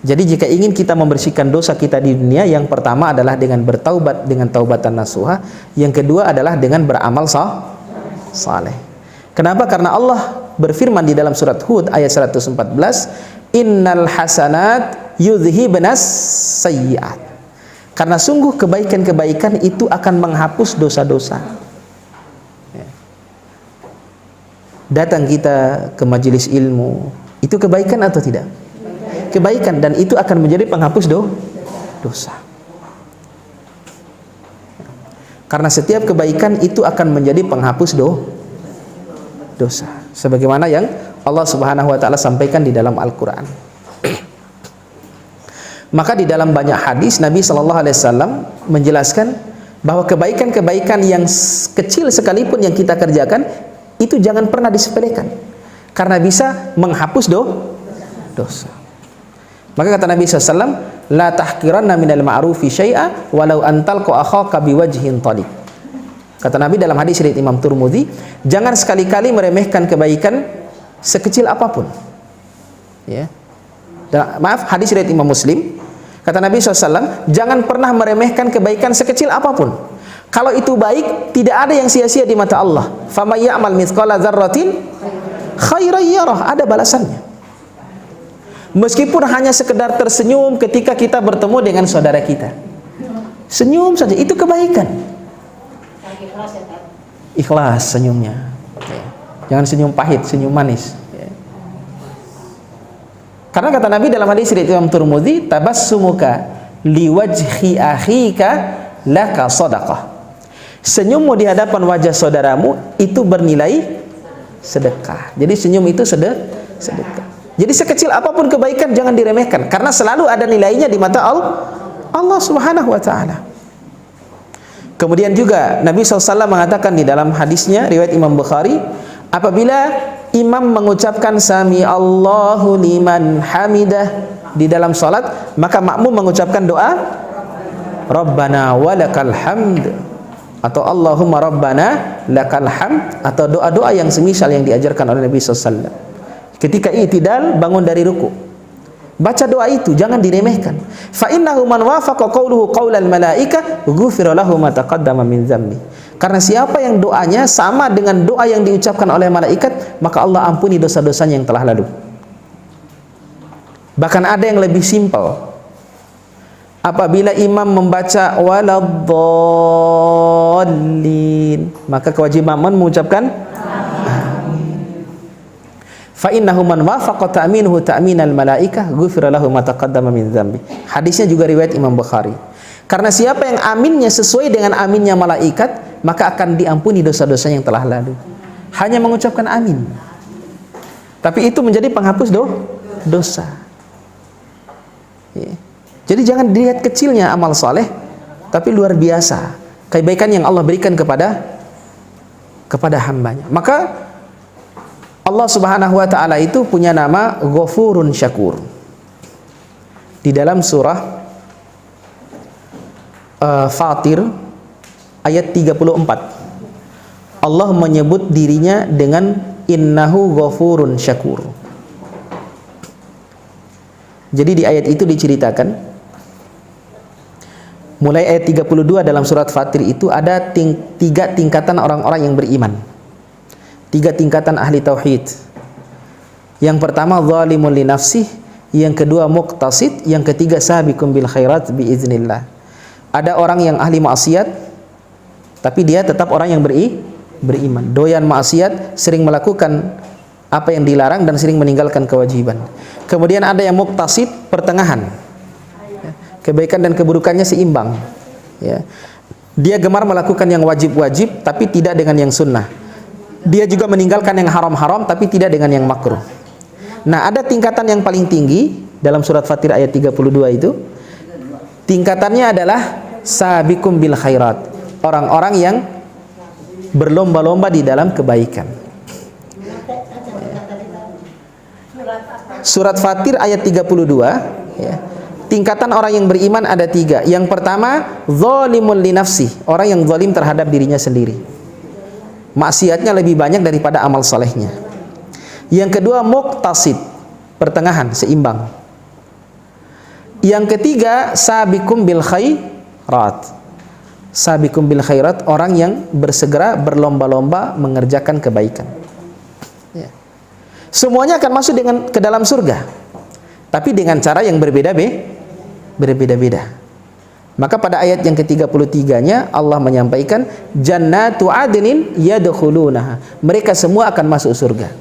Jadi jika ingin kita membersihkan dosa kita di dunia, yang pertama adalah dengan bertaubat dengan taubatan nasuha, yang kedua adalah dengan beramal saleh. Kenapa? Karena Allah berfirman di dalam surat Hud ayat 114, innal hasanat yudhhibunas sayyi'at. Karena sungguh kebaikan-kebaikan itu akan menghapus dosa-dosa. Datang kita ke majelis ilmu, itu kebaikan atau tidak? Kebaikan, dan itu akan menjadi penghapus dosa. Karena setiap kebaikan itu akan menjadi penghapus dosa. Sebagaimana yang Allah Subhanahu wa taala sampaikan di dalam Al-Qur'an. Maka di dalam banyak hadis Nabi Shallallahu Alaihi Wasallam menjelaskan bahwa kebaikan-kebaikan yang kecil sekalipun yang kita kerjakan itu jangan pernah disepelekan, karena bisa menghapus dosa. Maka kata Nabi SAW, la tahqiranna minal ma'rufi syai'a walau antalqa akhaka biwajhin talib. Kata Nabi dalam hadis riwayat Imam Tirmidzi, jangan sekali-kali meremehkan kebaikan sekecil apapun. Ya. Maaf, hadis riwayat Imam Muslim. Kata Nabi SAW, jangan pernah meremehkan kebaikan sekecil apapun. Kalau itu baik, tidak ada yang sia-sia di mata Allah. Faman ya'mal mithqala dzarratin khairan yarah, ada balasannya. Meskipun hanya sekedar tersenyum ketika kita bertemu dengan saudara kita. Senyum saja, itu kebaikan. Ikhlas senyumnya. Jangan senyum pahit, senyum manis. Karena kata Nabi dalam hadis riwayat Imam Tirmidzi, tabassumuka liwajhi akhika laka shadaqah. Senyummu di hadapan wajah saudaramu itu bernilai sedekah. Jadi senyum itu sedekah. Jadi sekecil apapun kebaikan jangan diremehkan, karena selalu ada nilainya di mata Allah Subhanahu wa taala. Kemudian juga Nabi SAW mengatakan di dalam hadisnya riwayat Imam Bukhari, apabila imam mengucapkan sami Allahu liman hamidah di dalam salat, maka makmum mengucapkan doa Rabbana walakal hamd atau Allahumma Rabbana lakal hamd, atau doa-doa yang semisal yang diajarkan oleh Nabi SAW. Ketika i'tidal, bangun dari ruku, baca doa itu, jangan diremehkan. Fa innahu man wafaqa qawluhu qaulal malaika ghufira lahu ma taqaddama min dzambi. Karena siapa yang doanya sama dengan doa yang diucapkan oleh malaikat, maka Allah ampuni dosa-dosanya yang telah lalu. Bahkan ada yang lebih simpel. Apabila imam membaca waladdallin, maka kewajiban mengucapkan Fa innahu man wafaqa ta'minuhu ta'minal malaikah ghufira lahu ma taqaddama min dzambi. Hadisnya juga riwayat Imam Bukhari. Karena siapa yang aminnya sesuai dengan aminnya malaikat, maka akan diampuni dosa-dosa yang telah lalu. Hanya mengucapkan amin. Tapi itu menjadi penghapus dosa. Ya. Jadi jangan dilihat kecilnya amal saleh, tapi luar biasa kebaikan yang Allah berikan kepada hambanya. Maka Allah Subhanahu wa ta'ala itu punya nama Ghafurun Syakur. Di dalam surah Fatir ayat 34, Allah menyebut dirinya dengan innahu ghafurun syakur. Jadi di ayat itu diceritakan, mulai ayat 32 dalam surat Fatir itu ada tiga tingkatan orang-orang yang beriman. 3 tingkatan ahli tauhid. Yang pertama zalimun li nafsih, yang kedua muqtasid, yang ketiga sabiqun bil khairat biiznillah. Ada orang yang ahli maksiat tapi dia tetap orang yang beriman. Doyan maksiat, sering melakukan apa yang dilarang dan sering meninggalkan kewajiban. Kemudian ada yang muqtasid, pertengahan. Kebaikan dan keburukannya seimbang. Ya. Dia gemar melakukan yang wajib-wajib tapi tidak dengan yang sunnah. Dia juga meninggalkan yang haram-haram tapi tidak dengan yang makruh. Nah, ada tingkatan yang paling tinggi dalam surat Fatir ayat 32 itu. Tingkatannya adalah sabiqum bil khairat. Orang-orang yang berlomba-lomba di dalam kebaikan. Surat Fatir ayat 32 ya. Tingkatan orang yang beriman ada 3. Yang pertama zalimun li nafsi, orang yang zalim terhadap dirinya sendiri. Maksiatnya lebih banyak daripada amal salehnya. Yang kedua muqtasid, pertengahan, seimbang. Yang ketiga sabiqum bil khairat. Sabiqum bil khairat, orang yang bersegera berlomba-lomba mengerjakan kebaikan. Ya. Semuanya akan masuk ke dalam surga, tapi dengan cara yang berbeda-beda. Maka pada ayat yang ke-33-nya Allah menyampaikan jannatu adnin yadkhulunaha. Mereka semua akan masuk surga.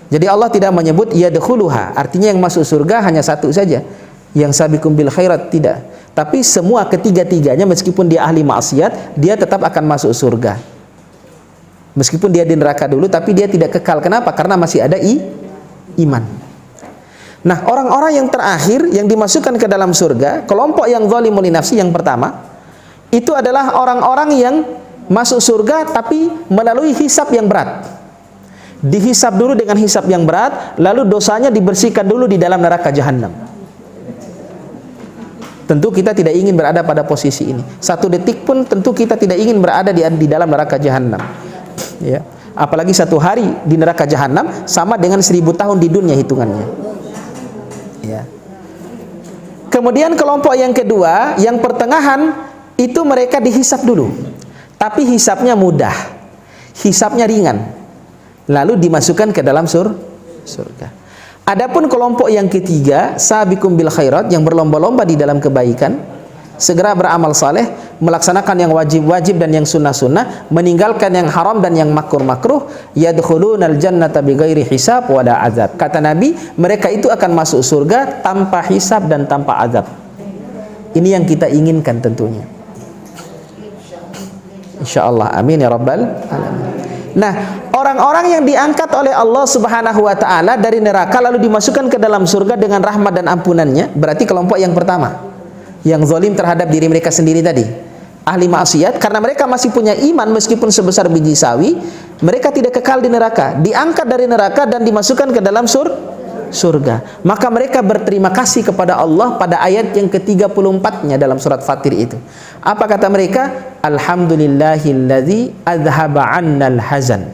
Jadi Allah tidak menyebut yadkhuluha, artinya yang masuk surga hanya satu saja, yang sabiqum bil khairat, tidak. Tapi semua ketiga-tiganya meskipun dia ahli maksiat, dia tetap akan masuk surga. Meskipun dia di neraka dulu, tapi dia tidak kekal. Kenapa? Karena masih ada iman. Nah, orang-orang yang terakhir yang dimasukkan ke dalam surga, kelompok yang zalimun li nafsi yang pertama, itu adalah orang-orang yang masuk surga tapi melalui hisab yang berat. Dihisab dulu dengan hisab yang berat, lalu dosanya dibersihkan dulu di dalam neraka jahanam. Tentu kita tidak ingin berada pada posisi ini. 1 detik pun tentu kita tidak ingin berada di dalam neraka jahanam. Ya. Apalagi 1 hari di neraka jahanam sama dengan 1000 tahun di dunia hitungannya. Ya. Kemudian kelompok yang kedua, yang pertengahan, itu mereka dihisab dulu, tapi hisabnya mudah, hisabnya ringan, lalu dimasukkan ke dalam surga. Adapun kelompok yang ketiga, sabiqum bil khairat, yang berlomba-lomba di dalam kebaikan, segera beramal saleh, melaksanakan yang wajib-wajib dan yang sunnah-sunnah, meninggalkan yang haram dan yang makruh-makruh, yadkhulunal jannata bighairi hisab wala azab. Kata Nabi, mereka itu akan masuk surga tanpa hisab dan tanpa azab. Ini yang kita inginkan tentunya. Insyaallah, amin ya rabbal alamin. Nah, orang-orang yang diangkat oleh Allah Subhanahu wa taala dari neraka lalu dimasukkan ke dalam surga dengan rahmat dan ampunannya, berarti kelompok yang pertama, yang zalim terhadap diri mereka sendiri tadi, ahli maksiat. Karena mereka masih punya iman meskipun sebesar biji sawi, mereka tidak kekal di neraka, diangkat dari neraka dan dimasukkan ke dalam surga. Maka mereka berterima kasih kepada Allah pada ayat yang ke-34-nya dalam surat Fatir itu. Apa kata mereka? Alhamdulillahilladzi adhaba 'annal hazan.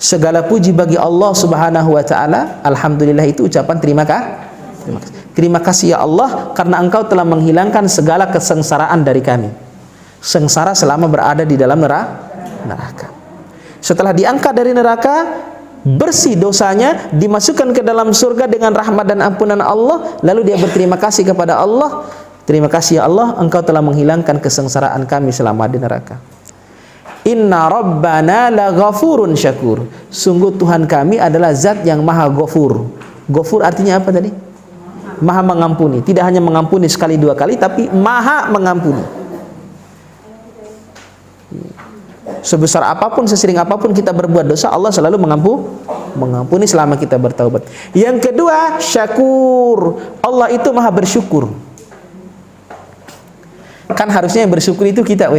Segala puji bagi Allah Subhanahu wa taala. Alhamdulillah itu ucapan terima kasih. Terima kasih ya Allah karena Engkau telah menghilangkan segala kesengsaraan dari kami. Sengsara selama berada di dalam neraka. Setelah diangkat dari neraka, bersih dosanya, dimasukkan ke dalam surga dengan rahmat dan ampunan Allah, lalu dia berterima kasih kepada Allah. Terima kasih ya Allah, Engkau telah menghilangkan kesengsaraan kami selama di neraka. Inna rabbana la ghafurun syakur. Sungguh Tuhan kami adalah zat yang maha ghafur. Ghafur artinya apa tadi? Maha mengampuni. Tidak hanya mengampuni sekali dua kali, tapi maha mengampuni. Sebesar apapun, sesering apapun kita berbuat dosa, Allah selalu mengampuni selama kita bertaubat. Yang kedua, syakur. Allah itu maha bersyukur. Kan harusnya yang bersyukur itu kita,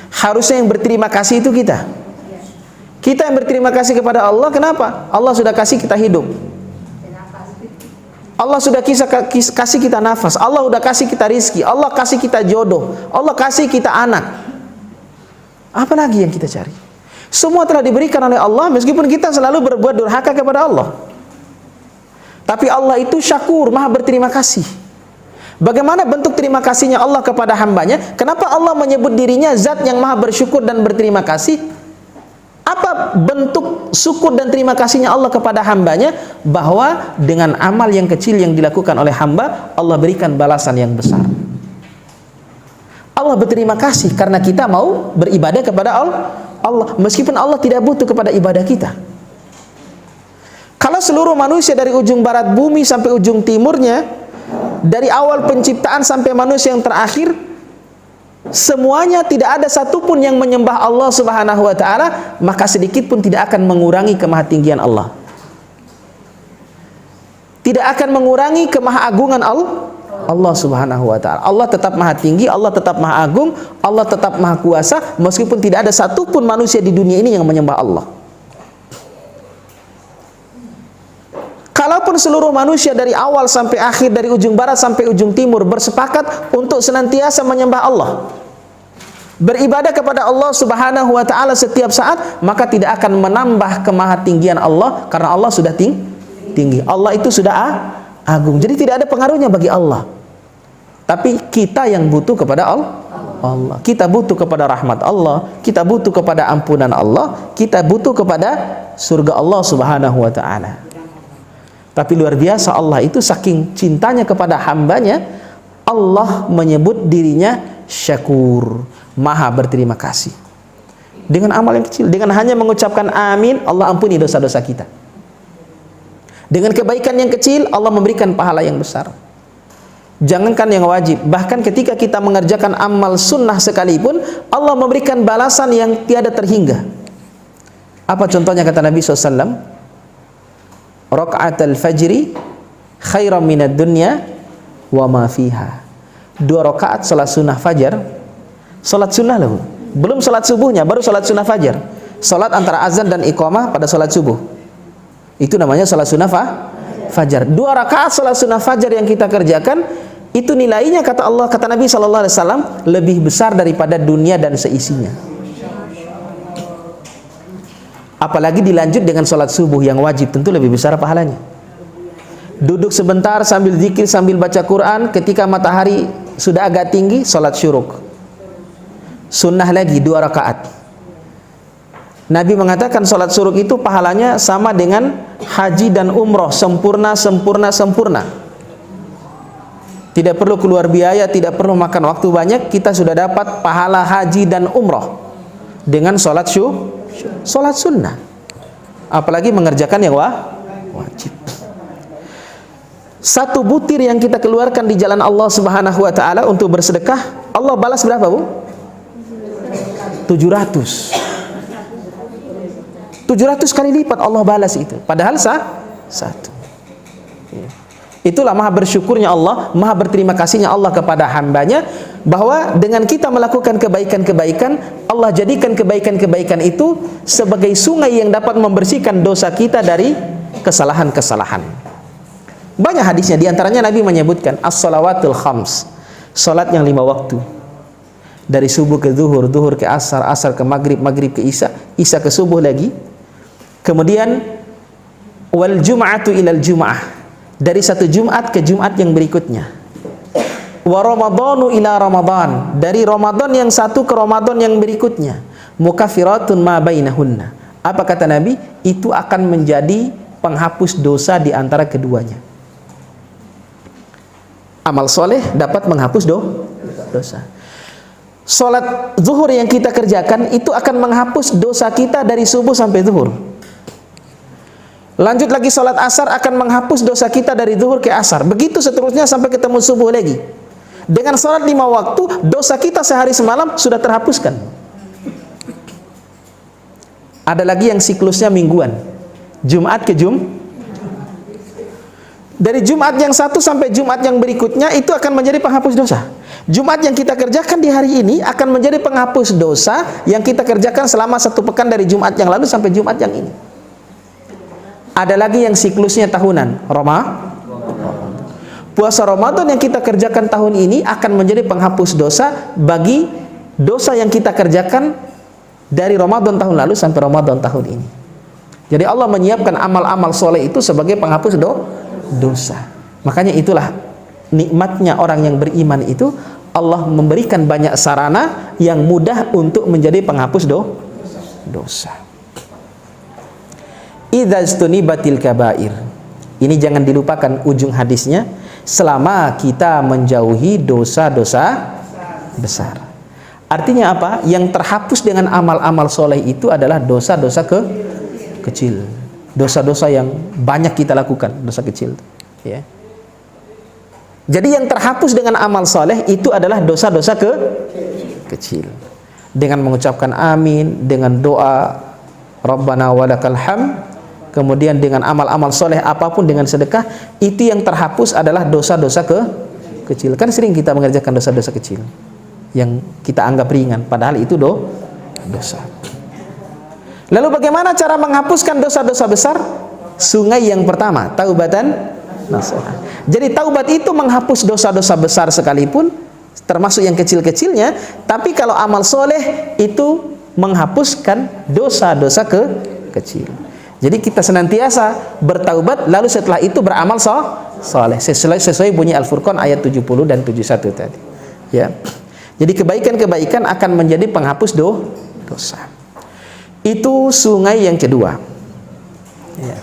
harusnya yang berterima kasih itu kita. Kita yang berterima kasih kepada Allah. Kenapa? Allah sudah kasih kita hidup, Allah sudah kasih kita nafas, Allah sudah kasih kita rizki, Allah kasih kita jodoh, Allah kasih kita anak. Apa lagi yang kita cari? Semua telah diberikan oleh Allah, meskipun kita selalu berbuat durhaka kepada Allah. Tapi Allah itu syakur, maha berterima kasih. Bagaimana bentuk terima kasihnya Allah kepada hambanya? Kenapa Allah menyebut dirinya zat yang maha bersyukur dan berterima kasih? Apa bentuk syukur dan terima kasihnya Allah kepada hambanya? Bahwa dengan amal yang kecil yang dilakukan oleh hamba, Allah berikan balasan yang besar. Allah berterima kasih karena kita mau beribadah kepada Allah, meskipun Allah tidak butuh kepada ibadah kita. Kalau seluruh manusia dari ujung barat bumi sampai ujung timurnya, dari awal penciptaan sampai manusia yang terakhir, semuanya tidak ada satupun yang menyembah Allah Subhanahu wa ta'ala, maka sedikit pun tidak akan mengurangi kemahatinggian Allah, tidak akan mengurangi kemahaagungan Allah Subhanahu wa ta'ala. Allah tetap maha tinggi, Allah tetap maha agung, Allah tetap maha kuasa, meskipun tidak ada satupun manusia di dunia ini yang menyembah Allah. Kalaupun seluruh manusia dari awal sampai akhir, dari ujung barat sampai ujung timur bersepakat untuk senantiasa menyembah Allah, beribadah kepada Allah Subhanahu wa ta'ala setiap saat, maka tidak akan menambah kemahatinggian Allah, karena Allah sudah tinggi. Allah itu sudah agung. Jadi tidak ada pengaruhnya bagi Allah. Tapi kita yang butuh kepada Allah. Kita butuh kepada rahmat Allah, kita butuh kepada ampunan Allah, kita butuh kepada surga Allah Subhanahu wa ta'ala. Tapi luar biasa, Allah itu saking cintanya kepada hambanya, Allah menyebut dirinya syakur, maha berterima kasih. Dengan amal yang kecil, dengan hanya mengucapkan amin, Allah ampuni dosa-dosa kita. Dengan kebaikan yang kecil, Allah memberikan pahala yang besar. Jangankan yang wajib, bahkan ketika kita mengerjakan amal sunnah sekalipun, Allah memberikan balasan yang tiada terhingga. Apa contohnya? Kata Nabi SAW, raka'atul fajri khairan minad dunya wa ma fiha. 2 rakaat salat sunnah fajar, salat sunnah loh, belum salat subuhnya, baru salat sunnah fajar. Salat antara azan dan iqamah pada salat subuh, itu namanya salat sunnah fajar. 2 rakaat salat sunnah fajar yang kita kerjakan, itu nilainya kata Allah, kata Nabi SAW, lebih besar daripada dunia dan seisinya. Apalagi dilanjut dengan sholat subuh yang wajib, tentu lebih besar pahalanya. Duduk sebentar sambil zikir, sambil baca Quran, ketika matahari sudah agak tinggi, sholat syuruk. Sunnah lagi 2 rakaat. Nabi mengatakan sholat syuruk itu pahalanya sama dengan haji dan umroh, sempurna. Tidak perlu keluar biaya, tidak perlu makan waktu banyak, kita sudah dapat pahala haji dan umroh dengan sholat sunnah. Apalagi mengerjakan yang wajib. 1 butir yang kita keluarkan di jalan Allah Subhanahu wa ta'ala untuk bersedekah, Allah balas berapa, Bu? 700 kali lipat Allah balas itu, padahal satu. Itulah maha bersyukurnya Allah, maha berterima kasihnya Allah kepada hambanya, bahwa dengan kita melakukan kebaikan-kebaikan, Allah jadikan kebaikan-kebaikan itu sebagai sungai yang dapat membersihkan dosa kita dari kesalahan-kesalahan. Banyak hadisnya, diantaranya Nabi menyebutkan as-salawatul khams, salat yang 5 waktu, dari subuh ke zuhur, zuhur ke asar, asar ke maghrib, maghrib ke isya, isya ke subuh lagi. Kemudian wal jum'atu ilal jum'ah, dari satu Jumat ke Jumat yang berikutnya. Wa ramadhanu ila ramadhan, dari Ramadan yang satu ke Ramadan yang berikutnya. Mukaffiratun ma bainahunna. Apa kata Nabi? Itu akan menjadi penghapus dosa di antara keduanya. Amal soleh dapat menghapus dosa. Salat zuhur yang kita kerjakan itu akan menghapus dosa kita dari subuh sampai zuhur. Lanjut lagi salat asar akan menghapus dosa kita dari zuhur ke asar. Begitu seterusnya sampai ketemu subuh lagi. Dengan salat 5 waktu, dosa kita sehari semalam sudah terhapuskan. Ada lagi yang siklusnya mingguan. Jumat ke dari Jumat yang satu sampai Jumat yang berikutnya itu akan menjadi penghapus dosa. Jumat yang kita kerjakan di hari ini akan menjadi penghapus dosa yang kita kerjakan selama 1 pekan dari Jumat yang lalu sampai Jumat yang ini. Ada lagi yang siklusnya tahunan, puasa Ramadan yang kita kerjakan tahun ini akan menjadi penghapus dosa bagi dosa yang kita kerjakan dari Ramadan tahun lalu sampai Ramadan tahun ini. Jadi Allah menyiapkan amal-amal soleh itu sebagai penghapus dosa. Makanya itulah nikmatnya orang yang beriman itu, Allah memberikan banyak sarana yang mudah untuk menjadi penghapus dosa. Idza istunibatil kabair. Ini jangan dilupakan ujung hadisnya, selama kita menjauhi dosa-dosa besar. Artinya apa? Yang terhapus dengan amal-amal soleh itu adalah dosa-dosa kecil. Dosa-dosa yang banyak kita lakukan, dosa kecil. Ya. Jadi yang terhapus dengan amal soleh itu adalah dosa-dosa kecil. Dengan mengucapkan amin, dengan doa Rabbana walakal hamd, kemudian dengan amal-amal soleh apapun, dengan sedekah, itu yang terhapus adalah dosa-dosa kecil. Kan sering kita mengerjakan dosa-dosa kecil yang kita anggap ringan, padahal itu dosa. Lalu bagaimana cara menghapuskan dosa-dosa besar? Sungai yang pertama, taubatan nasuha. Jadi taubat itu menghapus dosa-dosa besar sekalipun, termasuk yang kecil-kecilnya. Tapi kalau amal soleh itu menghapuskan dosa-dosa kecil. Jadi kita senantiasa bertaubat, lalu setelah itu beramal soleh sesuai bunyi Al-Furqan ayat 70 dan 71 tadi. Ya. Jadi kebaikan-kebaikan akan menjadi penghapus dosa. Itu sungai yang kedua. Ya.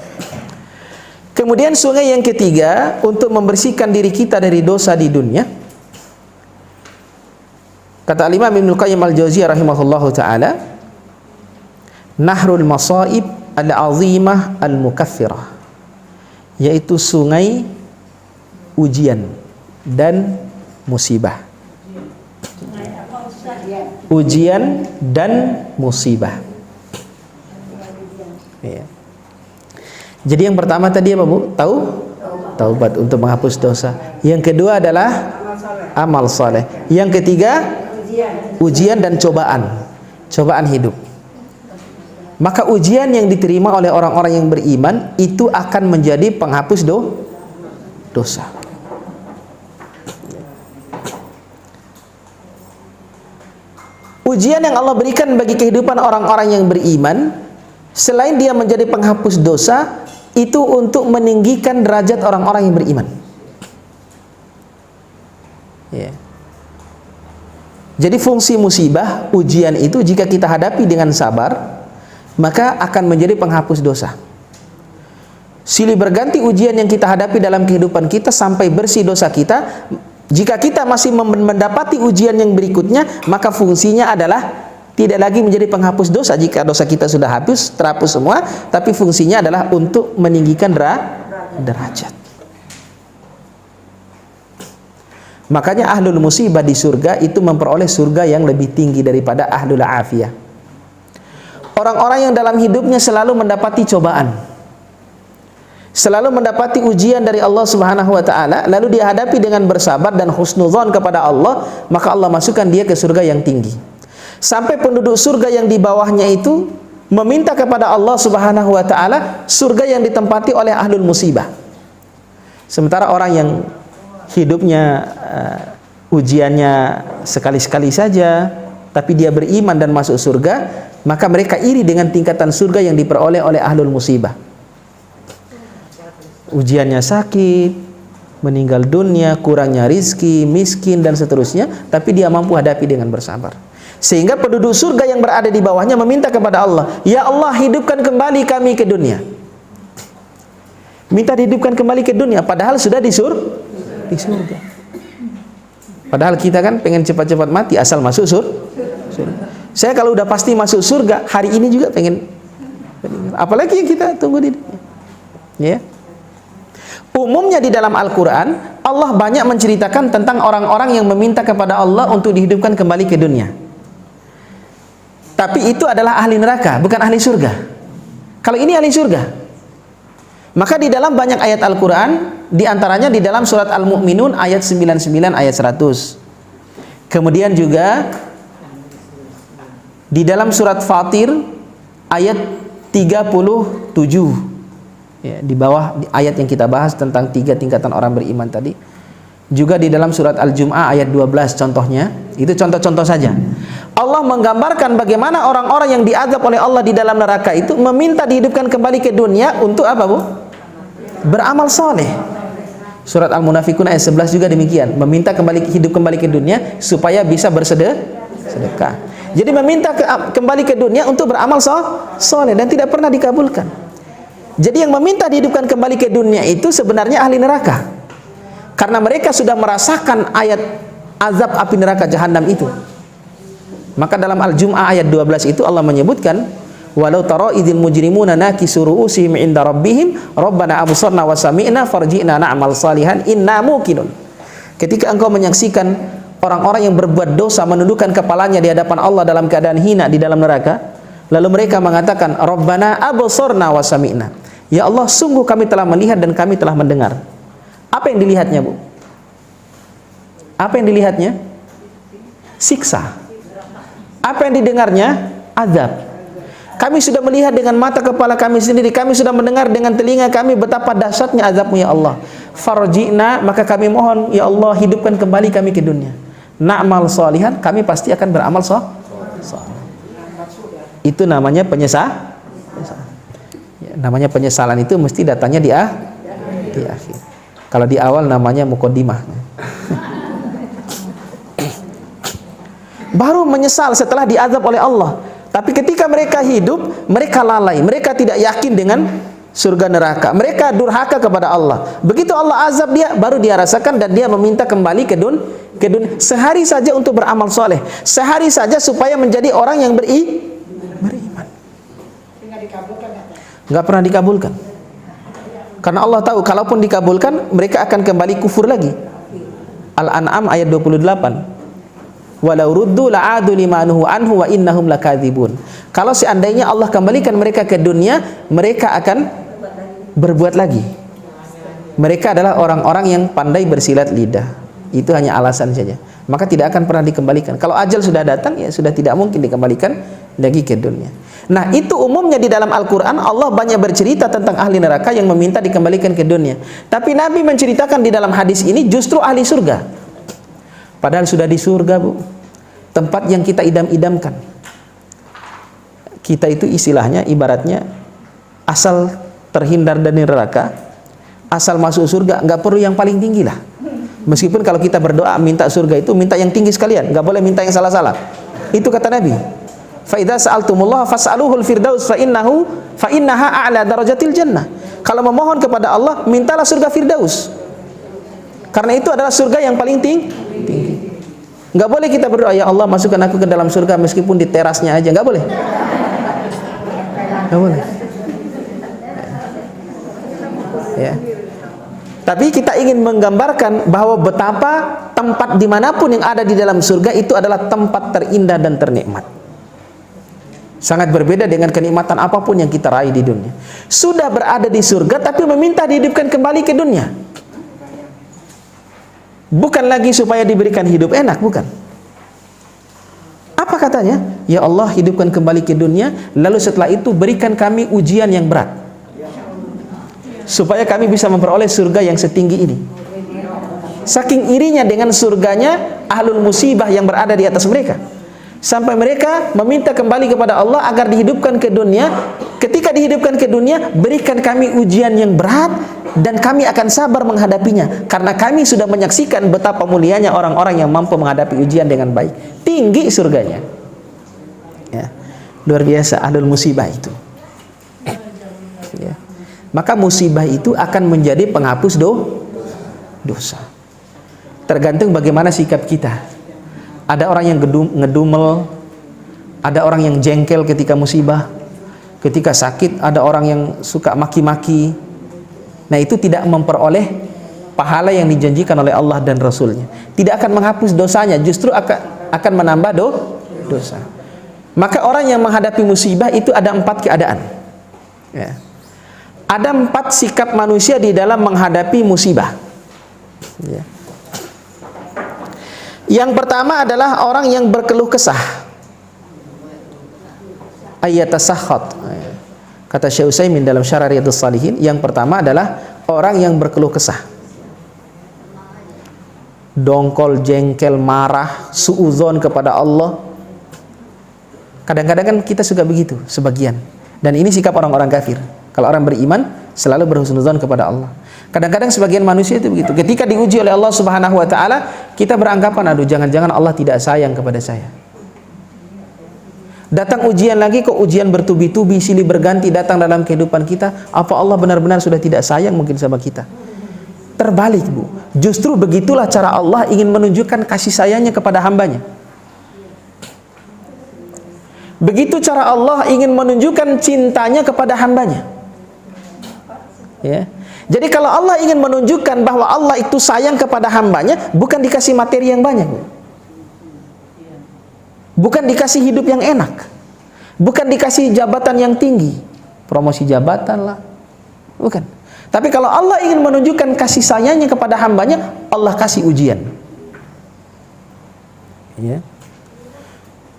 Kemudian sungai yang ketiga untuk membersihkan diri kita dari dosa di dunia. Kata Imam Ibnu Qayyim Al-Jauziyah rahimahullahu taala, nahrul masaib al-azimah al-mukaffirah, yaitu sungai ujian dan musibah. Ujian dan musibah. Ya. Jadi yang pertama tadi apa, Bu? Taubat untuk menghapus dosa. Yang kedua adalah amal saleh. Yang ketiga ujian dan cobaan hidup. Maka ujian yang diterima oleh orang-orang yang beriman itu akan menjadi penghapus dosa. Ujian yang Allah berikan bagi kehidupan orang-orang yang beriman, selain dia menjadi penghapus dosa, itu untuk meninggikan derajat orang-orang yang beriman. Ya. Jadi fungsi musibah, ujian itu jika kita hadapi dengan sabar, maka akan menjadi penghapus dosa. Silih berganti ujian yang kita hadapi dalam kehidupan kita sampai bersih dosa kita. Jika kita masih mendapati ujian yang berikutnya, maka fungsinya adalah tidak lagi menjadi penghapus dosa jika dosa kita sudah terhapus semua, tapi fungsinya adalah untuk meninggikan derajat. Makanya ahlul musibah di surga itu memperoleh surga yang lebih tinggi daripada ahlul afiyah. Orang-orang yang dalam hidupnya selalu mendapati cobaan, selalu mendapati ujian dari Allah Subhanahu wa taala, lalu dia hadapi dengan bersabar dan husnudzon kepada Allah, maka Allah masukkan dia ke surga yang tinggi. Sampai penduduk surga yang di bawahnya itu meminta kepada Allah Subhanahu wa taala surga yang ditempati oleh ahlul musibah. Sementara orang yang hidupnya ujiannya sekali-sekali saja, tapi dia beriman dan masuk surga, maka mereka iri dengan tingkatan surga yang diperoleh oleh ahlul musibah. Ujiannya sakit, meninggal dunia, kurangnya rizki, miskin dan seterusnya, tapi dia mampu hadapi dengan bersabar. Sehingga penduduk surga yang berada di bawahnya meminta kepada Allah, ya Allah, hidupkan kembali kami ke dunia. Minta dihidupkan kembali ke dunia, padahal sudah di surga. Padahal kita kan pengen cepat-cepat mati asal masuk Saya kalau udah pasti masuk surga, hari ini juga pengen. Apalagi yang kita tunggu di dunia. Ya. Umumnya di dalam Al-Quran, Allah banyak menceritakan tentang orang-orang yang meminta kepada Allah untuk dihidupkan kembali ke dunia. Tapi itu adalah ahli neraka, bukan ahli surga. Kalau ini ahli surga, maka di dalam banyak ayat Al-Quran, di antaranya di dalam surat Al-Mu'minun ayat 99 ayat 100. Kemudian juga di dalam surat Fatir ayat 37. Ya, di bawah ayat yang kita bahas tentang 3 tingkatan orang beriman tadi. Juga di dalam surat Al-Jum'ah ayat 12 contohnya. Itu contoh-contoh saja. Allah menggambarkan bagaimana orang-orang yang diazab oleh Allah di dalam neraka itu meminta dihidupkan kembali ke dunia untuk apa, Bu? Beramal soleh. Surat Al-Munafikun ayat 11 juga demikian, meminta hidup kembali ke dunia supaya bisa bersedekah. Jadi meminta kembali ke dunia untuk beramal soleh dan tidak pernah dikabulkan. Jadi yang meminta dihidupkan kembali ke dunia itu sebenarnya ahli neraka, karena mereka sudah merasakan ayat azab api neraka jahanam itu. Maka dalam Al-Jum'ah ayat 12 itu Allah menyebutkan, walau tara idzil mujrimuna nakisu ru'usihim 'inda rabbihim rabbana absarna wa sami'na farji'na na'mal salihan inna muqinun. Ketika engkau menyaksikan orang-orang yang berbuat dosa menundukkan kepalanya di hadapan Allah dalam keadaan hina di dalam neraka, lalu mereka mengatakan rabbana absarna wa sami'na, ya Allah, sungguh kami telah melihat dan kami telah mendengar. Apa yang dilihatnya, Bu? Apa yang dilihatnya? Siksa. Apa yang didengarnya? Azab. Kami sudah melihat dengan mata kepala kami sendiri, kami sudah mendengar dengan telinga kami betapa dahsyatnya azab-Mu ya Allah. Farji'na, maka kami mohon ya Allah, hidupkan kembali kami ke dunia. Na'mal salihan, kami pasti akan beramal saleh. Itu namanya penyesalan. Ya, namanya penyesalan itu mesti datanya di akhir. Kalau di awal namanya muqaddimah. Baru menyesal setelah diazab oleh Allah. Tapi ketika mereka hidup, mereka lalai, mereka tidak yakin dengan surga neraka, mereka durhaka kepada Allah. Begitu Allah azab dia, baru dia rasakan dan dia meminta kembali ke dunia. Sehari saja untuk beramal soleh, sehari saja supaya menjadi orang yang beriman. Nggak pernah dikabulkan. Karena Allah tahu, kalaupun dikabulkan, mereka akan kembali kufur lagi. Al-An'am ayat 28. Walau ruddu la'adu limanuhu anhu wa innahum lakadzibun. Kalau seandainya Allah kembalikan mereka ke dunia, mereka akan berbuat lagi. Mereka adalah orang-orang yang pandai bersilat lidah. Itu hanya alasan saja. Maka tidak akan pernah dikembalikan. Kalau ajal sudah datang, ya sudah tidak mungkin dikembalikan lagi ke dunia. Nah, itu umumnya di dalam Al-Quran Allah banyak bercerita tentang ahli neraka yang meminta dikembalikan ke dunia. Tapi Nabi menceritakan di dalam hadis ini justru ahli surga. Padahal sudah di surga, Bu, tempat yang kita idam-idamkan. Kita itu istilahnya, ibaratnya asal terhindar dari neraka, asal masuk surga, nggak perlu yang paling tinggi lah. Meskipun kalau kita berdoa minta surga itu minta yang tinggi sekalian, nggak boleh minta yang salah-salah. Itu kata Nabi. Fa idza sa'altumullah fas'aluhul firdaus fa innaha a'la darajatil jannah. Kalau memohon kepada Allah, mintalah surga Firdaus. Karena itu adalah surga yang paling tinggi. Nggak boleh kita berdoa, ya Allah masukkan aku ke dalam surga meskipun di terasnya aja, nggak boleh. Nggak boleh. Ya. Tapi kita ingin menggambarkan bahwa betapa tempat dimanapun yang ada di dalam surga itu adalah tempat terindah dan ternikmat. Sangat berbeda dengan kenikmatan apapun yang kita raih di dunia. Sudah berada di surga tapi meminta dihidupkan kembali ke dunia. Bukan lagi supaya diberikan hidup enak, bukan. Apa katanya? Ya Allah, hidupkan kembali ke dunia, lalu setelah itu berikan kami ujian yang berat, supaya kami bisa memperoleh surga yang setinggi ini. Saking irinya dengan surganya ahlul musibah yang berada di atas mereka, sampai mereka meminta kembali kepada Allah agar dihidupkan ke dunia. Ketika dihidupkan ke dunia, berikan kami ujian yang berat dan kami akan sabar menghadapinya, karena kami sudah menyaksikan betapa mulianya orang-orang yang mampu menghadapi ujian dengan baik. Tinggi surganya, ya, luar biasa ahlul musibah itu, ya. Maka musibah itu akan menjadi penghapus dosa. Tergantung bagaimana sikap kita. Ada orang yang ngedumel, Ada orang yang jengkel ketika musibah, ketika sakit ada orang yang suka maki-maki. Nah, itu tidak memperoleh pahala yang dijanjikan oleh Allah dan Rasulnya. Tidak akan menghapus dosanya, justru akan menambah dosa. Maka orang yang menghadapi musibah itu ada 4 keadaan, ya. Ada 4 sikap manusia di dalam menghadapi musibah, ya. Yang pertama adalah orang yang berkeluh kesah, ayatasakhat. Kata Syekh Utsaimin dalam Syarah Riyadhus Shalihin, yang pertama adalah orang yang berkeluh kesah, dongkol, jengkel, marah, suudzon kepada Allah. Kadang-kadang kan kita suka begitu, sebagian. Dan ini sikap orang-orang kafir. Kalau orang beriman selalu berhusnudzon kepada Allah. Kadang-kadang sebagian manusia itu begitu. Ketika diuji oleh Allah Subhanahu wa taala, kita beranggapan, aduh, jangan-jangan Allah tidak sayang kepada saya. Datang ujian lagi, kok ujian bertubi-tubi, silih berganti datang dalam kehidupan kita. Apa Allah benar-benar sudah tidak sayang mungkin sama kita? Terbalik, Bu. Justru begitulah cara Allah ingin menunjukkan kasih sayangnya kepada hambanya. Begitu cara Allah ingin menunjukkan cintanya kepada hambanya, ya. Jadi kalau Allah ingin menunjukkan bahwa Allah itu sayang kepada hambanya, bukan dikasih materi yang banyak, Bu. Bukan dikasih hidup yang enak, bukan dikasih jabatan yang tinggi, promosi jabatan lah, bukan. Tapi kalau Allah ingin menunjukkan kasih sayangnya kepada hambanya, Allah kasih ujian, ya.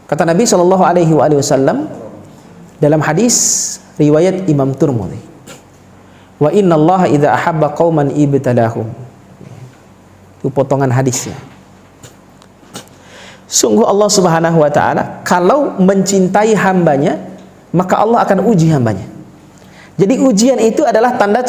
Kata Nabi SAW dalam hadis riwayat Imam Tirmidzi, wa inna Allah idza ahabba qauman ibtalahum. Itu potongan hadisnya. Sungguh Allah Subhanahu wa taala kalau mencintai hambanya, maka Allah akan uji hambanya. Jadi ujian itu adalah tanda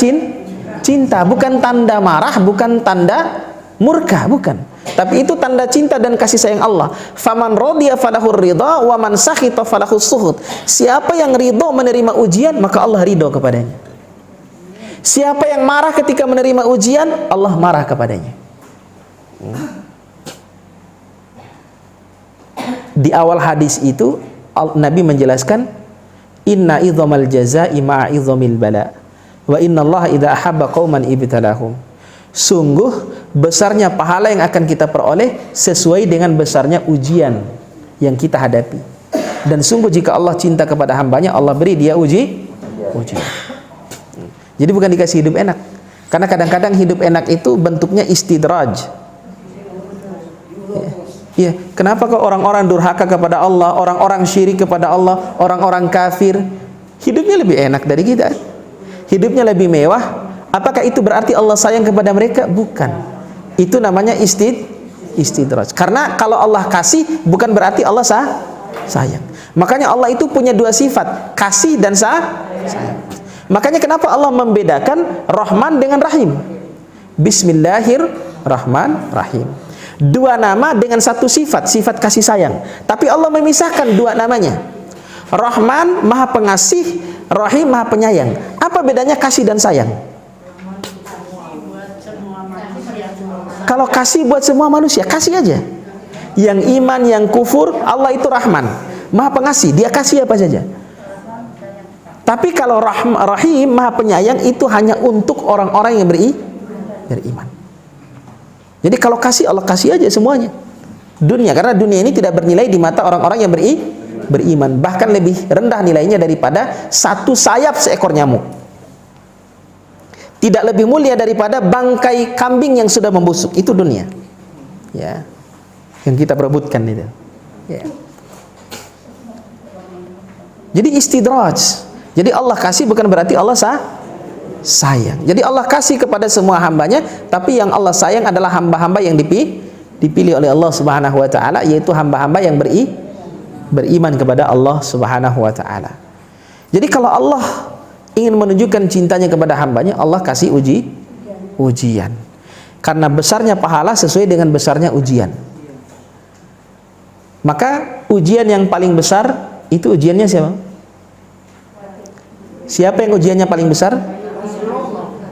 cinta, bukan tanda marah, bukan tanda murka, bukan. Tapi itu tanda cinta dan kasih sayang Allah. Faman radiya falahur ridha wa man sakhita falahus sukhut. Siapa yang ridho menerima ujian, maka Allah ridho kepadanya. Siapa yang marah ketika menerima ujian, Allah marah kepadanya. Di awal hadis itu Nabi menjelaskan, inna idzamal jazaa'i ma'a idzamil bala wa inna Allah idza ahabba qauman ibtalahum. Sungguh besarnya pahala yang akan kita peroleh sesuai dengan besarnya ujian yang kita hadapi. Dan sungguh jika Allah cinta kepada hambanya, Allah beri dia ujian. Jadi bukan dikasih hidup enak. Karena kadang-kadang hidup enak itu bentuknya istidraj. Ya, kenapa kok orang-orang durhaka kepada Allah, orang-orang syirik kepada Allah, orang-orang kafir hidupnya lebih enak dari kita? Hidupnya lebih mewah. Apakah itu berarti Allah sayang kepada mereka? Bukan. Itu namanya istidraj. Karena kalau Allah kasih bukan berarti Allah sayang. Makanya Allah itu punya 2 sifat, kasih dan sayang. Makanya kenapa Allah membedakan Rahman dengan Rahim? Bismillahirrahmanirrahim. 2 nama dengan 1 sifat, sifat kasih sayang. Tapi Allah memisahkan 2 namanya. Rahman Maha Pengasih, Rahim Maha Penyayang. Apa bedanya kasih dan sayang? Kalau kasih buat semua manusia, kasih aja. Yang iman, yang kufur, Allah itu Rahman, Maha Pengasih, dia kasih apa saja. Tapi kalau Rahim, Maha Penyayang, itu hanya untuk orang-orang yang beriman. Jadi kalau kasih, Allah kasih aja semuanya. Dunia, karena dunia ini tidak bernilai di mata orang-orang yang beriman. Bahkan lebih rendah nilainya daripada 1 sayap seekor nyamuk. Tidak lebih mulia daripada bangkai kambing yang sudah membusuk. Itu dunia, ya, yang kita perebutkan itu, ya. Jadi istidraj. Jadi Allah kasih bukan berarti Allah sayang. Jadi Allah kasih kepada semua hambanya, tapi yang Allah sayang adalah hamba-hamba yang dipilih oleh Allah Subhanahu wa taala, yaitu hamba-hamba yang beriman kepada Allah Subhanahu wa taala. Jadi kalau Allah ingin menunjukkan cintanya kepada hambanya, Allah kasih ujian. Karena besarnya pahala sesuai dengan besarnya ujian. Maka ujian yang paling besar itu ujiannya siapa? Siapa yang ujiannya paling besar?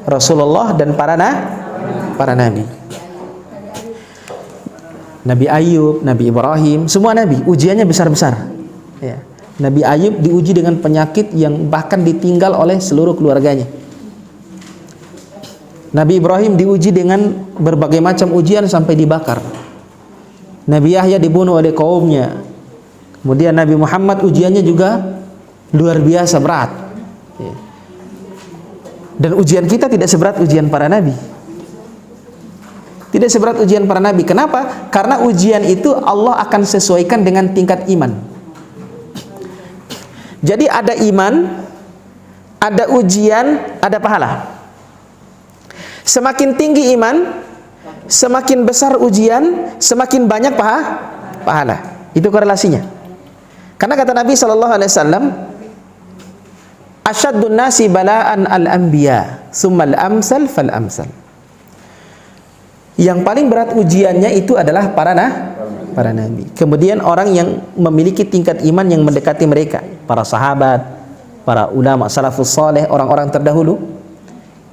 Rasulullah dan para nabi. Nabi Ayub, Nabi Ibrahim, semua nabi ujiannya besar-besar. Ya. Nabi Ayub diuji dengan penyakit yang bahkan ditinggal oleh seluruh keluarganya. Nabi Ibrahim diuji dengan berbagai macam ujian sampai dibakar. Nabi Yahya dibunuh oleh kaumnya. Kemudian Nabi Muhammad ujiannya juga luar biasa berat. Ya. Dan ujian kita tidak seberat ujian para nabi. Tidak seberat ujian para nabi. Kenapa? Karena ujian itu Allah akan sesuaikan dengan tingkat iman. Jadi ada iman, ada ujian, ada pahala. Semakin tinggi iman, semakin besar ujian, semakin banyak pahala. Itu korelasinya. Karena kata Nabi SAW, asyaddun nasi bala'an al-anbiya, summal amsal fal amsal. Yang paling berat ujiannya itu adalah para nabi. Kemudian orang yang memiliki tingkat iman yang mendekati mereka, para sahabat, para ulama salafus saleh, orang-orang terdahulu,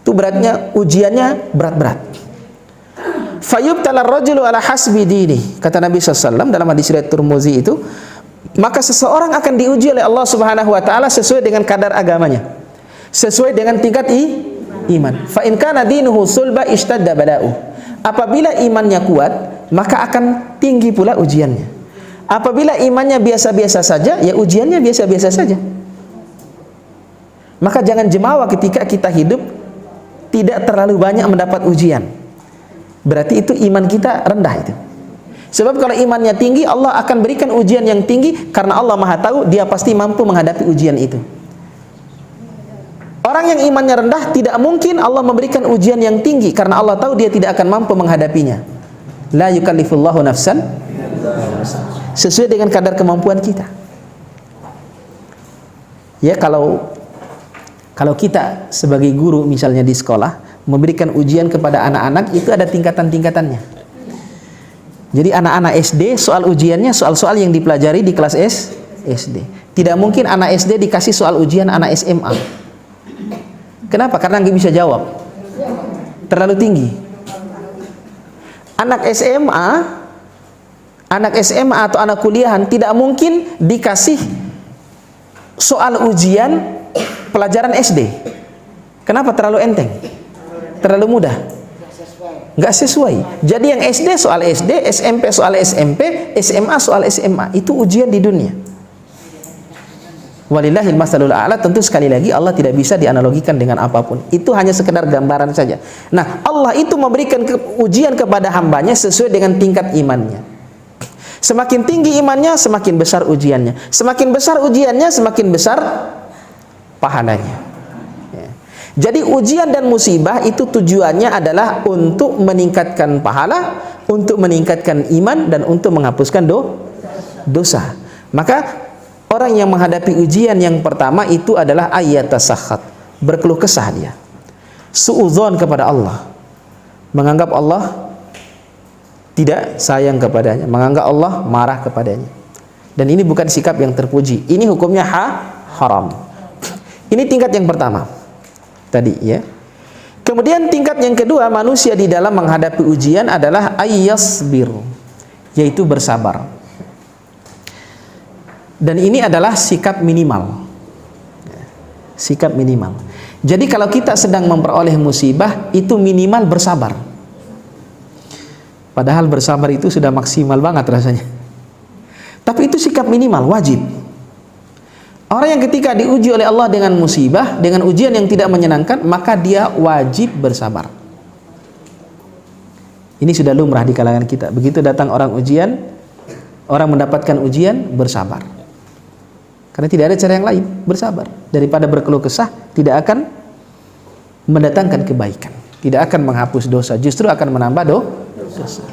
itu beratnya ujiannya berat-berat. Fayubtala ar-rajulu ala hasbi dini, kata Nabi SAW dalam hadis riwayat Tirmizi itu, maka seseorang akan diuji oleh Allah Subhanahu wa taala sesuai dengan kadar agamanya, sesuai dengan tingkat iman. Fa in kana dinuhu sulba ishtadda bala'u. Apabila imannya kuat, maka akan tinggi pula ujiannya. Apabila imannya biasa-biasa saja, ya ujiannya biasa-biasa saja. Maka jangan jemawa ketika kita hidup tidak terlalu banyak mendapat ujian. Berarti itu iman kita rendah itu. Sebab kalau imannya tinggi, Allah akan berikan ujian yang tinggi karena Allah Maha tahu dia pasti mampu menghadapi ujian itu. Orang yang imannya rendah tidak mungkin Allah memberikan ujian yang tinggi karena Allah tahu dia tidak akan mampu menghadapinya. La yukallifullahu nafsan sesuai dengan kadar kemampuan kita. Ya, kalau kita sebagai guru misalnya di sekolah memberikan ujian kepada anak-anak, itu ada tingkatan-tingkatannya. Jadi anak-anak SD soal ujiannya soal-soal yang dipelajari di kelas SD. Tidak mungkin anak SD dikasih soal ujian anak SMA. Kenapa? Karena nggak bisa jawab, terlalu tinggi. Anak SMA atau anak kuliahan tidak mungkin dikasih soal ujian pelajaran SD. Kenapa? Terlalu enteng, terlalu mudah, nggak sesuai. Jadi yang SD soal SD, SMP soal SMP, SMA soal SMA, itu ujian di dunia. Walillahil masalul a'la. Tentu sekali lagi Allah tidak bisa dianalogikan dengan apapun. Itu hanya sekedar gambaran saja. Nah, Allah itu memberikan ujian kepada hambanya sesuai dengan tingkat imannya. Semakin tinggi imannya, semakin besar ujiannya. Semakin besar ujiannya, semakin besar pahalanya. Ya. Jadi ujian dan musibah itu tujuannya adalah untuk meningkatkan pahala, untuk meningkatkan iman, dan untuk menghapuskan dosa. Maka orang yang menghadapi ujian yang pertama itu adalah ayatasakhat, berkeluh kesah dia, suudzon kepada Allah, menganggap Allah tidak sayang kepadanya, menganggap Allah marah kepadanya. Dan ini bukan sikap yang terpuji. Ini hukumnya haram. Ini tingkat yang pertama tadi, ya. Kemudian tingkat yang kedua manusia di dalam menghadapi ujian adalah ayyasbir, yaitu bersabar. Dan ini adalah sikap minimal. Sikap minimal. Jadi kalau kita sedang memperoleh musibah, itu minimal bersabar. Padahal bersabar itu sudah maksimal banget rasanya. Tapi itu sikap minimal, wajib. Orang yang ketika diuji oleh Allah dengan musibah, dengan ujian yang tidak menyenangkan, maka dia wajib bersabar. Ini sudah lumrah di kalangan kita. Begitu datang orang ujian, orang mendapatkan ujian, bersabar. Karena tidak ada cara yang lain, bersabar. Daripada berkeluh kesah, tidak akan mendatangkan kebaikan, tidak akan menghapus dosa, justru akan menambah dosa.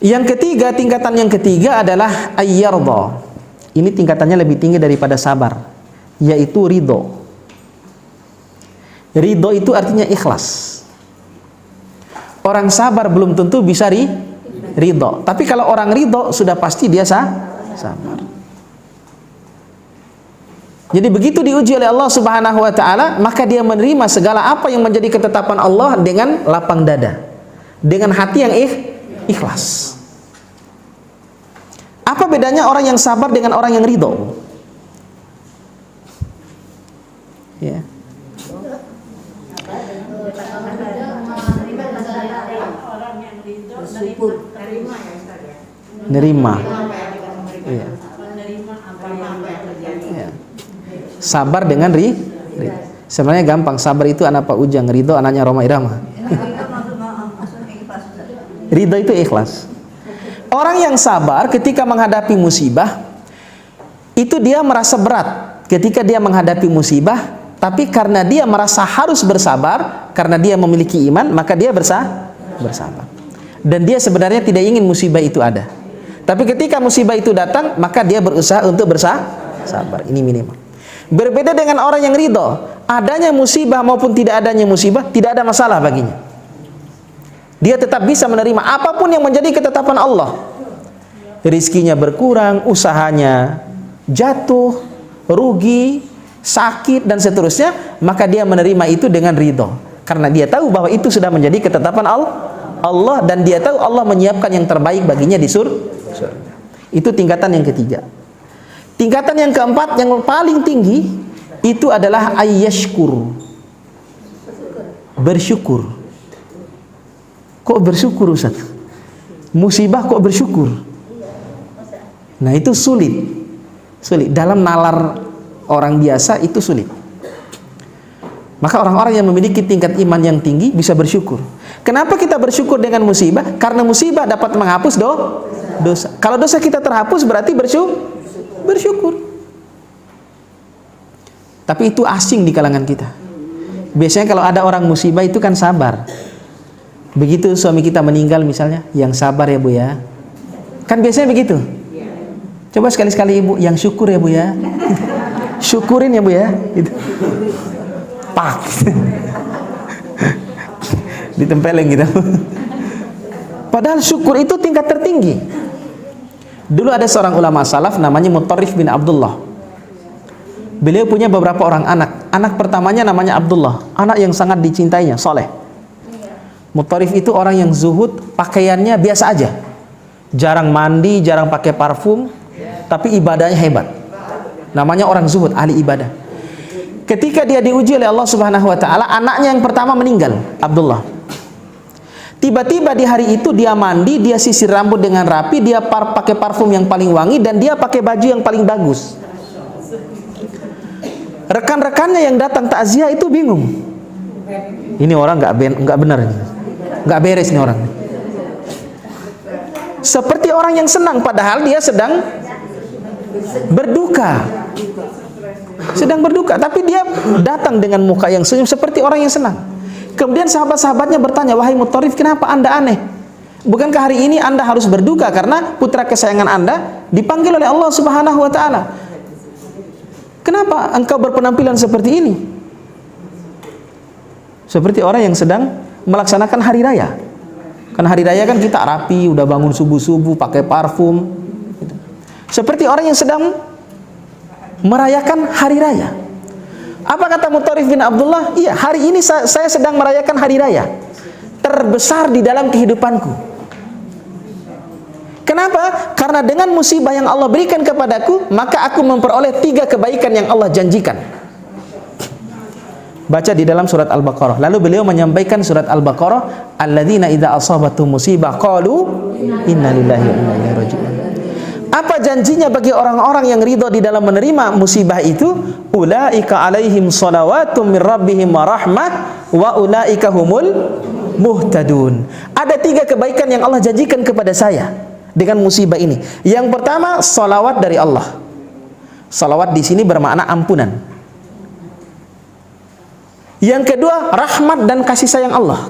Yang ketiga, tingkatan yang ketiga adalah ayyarda. Ini tingkatannya lebih tinggi daripada sabar, yaitu ridho. Ridho itu artinya ikhlas. Orang sabar belum tentu bisa ridho, tapi kalau orang ridho sudah pasti dia sabar. Jadi begitu diuji oleh Allah Subhanahu wa taala, maka dia menerima segala apa yang menjadi ketetapan Allah dengan lapang dada, dengan hati yang ikhlas. Apa bedanya orang yang sabar dengan orang yang ridho? Ya. Nerima. Ya. Ya. Sabar dengan sebenarnya gampang. Sabar itu anak Pak Ujang, ridho anaknya Roma Irama. Ridho itu ikhlas. Orang yang sabar ketika menghadapi musibah itu dia merasa berat ketika dia menghadapi musibah, tapi karena dia merasa harus bersabar, karena dia memiliki iman, maka dia bersabar. Dan dia sebenarnya tidak ingin musibah itu ada. Tapi ketika musibah itu datang, maka dia berusaha untuk bersabar. Ini minimal. Berbeda dengan orang yang ridho, adanya musibah maupun tidak adanya musibah, tidak ada masalah baginya. Dia tetap bisa menerima apapun yang menjadi ketetapan Allah. Rizkinya berkurang, usahanya jatuh, rugi, sakit dan seterusnya, maka dia menerima itu dengan ridho, karena dia tahu bahwa itu sudah menjadi ketetapan Allah dan dia tahu Allah menyiapkan yang terbaik baginya di surga. Itu tingkatan yang ketiga. Tingkatan yang keempat yang paling tinggi itu adalah ayyashkur, bersyukur. Kok bersyukur, Ustaz? Musibah kok bersyukur? Nah, itu sulit dalam nalar orang biasa, itu sulit. Maka orang-orang yang memiliki tingkat iman yang tinggi bisa bersyukur. Kenapa kita bersyukur dengan musibah? Karena musibah dapat menghapus dosa. Kalau dosa kita terhapus berarti bersyukur. Tapi itu asing di kalangan kita. Biasanya kalau ada orang musibah itu kan sabar. Begitu suami kita meninggal misalnya, yang sabar ya Bu ya. Kan biasanya begitu. Coba sekali-sekali Ibu yang syukur ya Bu ya. Syukurin ya Bu ya, gitu. Pak. Ditempelin gitu. Padahal syukur itu tingkat tertinggi. Dulu ada seorang ulama salaf namanya Muttarrif bin Abdullah. Beliau punya beberapa orang anak. Anak pertamanya namanya Abdullah, anak yang sangat dicintainya, soleh. Muttarrif itu orang yang zuhud, pakaiannya biasa aja. Jarang mandi, jarang pakai parfum, tapi ibadahnya hebat. Namanya orang zuhud, ahli ibadah. Ketika dia diuji oleh Allah Subhanahu wa taala, anaknya yang pertama meninggal, Abdullah. Tiba-tiba di hari itu dia mandi, dia sisir rambut dengan rapi, dia pakai parfum yang paling wangi, dan dia pakai baju yang paling bagus. Rekan-rekannya yang datang takziah itu bingung. Ini orang nggak benar, nggak beres nih orang. Seperti orang yang senang, padahal dia sedang berduka. Tapi dia datang dengan muka yang senyum seperti orang yang senang. Kemudian sahabat-sahabatnya bertanya, "Wahai Muttarrif, kenapa Anda aneh? Bukankah hari ini Anda harus berduka karena putra kesayangan Anda dipanggil oleh Allah Subhanahu wa taala? Kenapa engkau berpenampilan seperti ini?" Seperti orang yang sedang melaksanakan hari raya. Kan hari raya kan kita rapi, udah bangun subuh-subuh, pakai parfum. Seperti orang yang sedang merayakan hari raya. Apa kata Muttarrif bin Abdullah? Iya, hari ini saya sedang merayakan hari raya terbesar di dalam kehidupanku. Kenapa? Karena dengan musibah yang Allah berikan kepadaku, maka aku memperoleh 3 kebaikan yang Allah janjikan. Baca di dalam surat Al-Baqarah. Lalu beliau menyampaikan surat Al-Baqarah, alladzina idza asabatuhum musibah qalu inna lillahi wa inna ilaihi raji'un. Apa janjinya bagi orang-orang yang ridho di dalam menerima musibah itu? Ulaika alaihim shalawatum min rabbihim wa rahmah wa ulaika humul muhtadun. Ada 3 kebaikan yang Allah janjikan kepada saya dengan musibah ini. Yang pertama, salawat dari Allah. Salawat di sini bermakna ampunan. Yang kedua, rahmat dan kasih sayang Allah.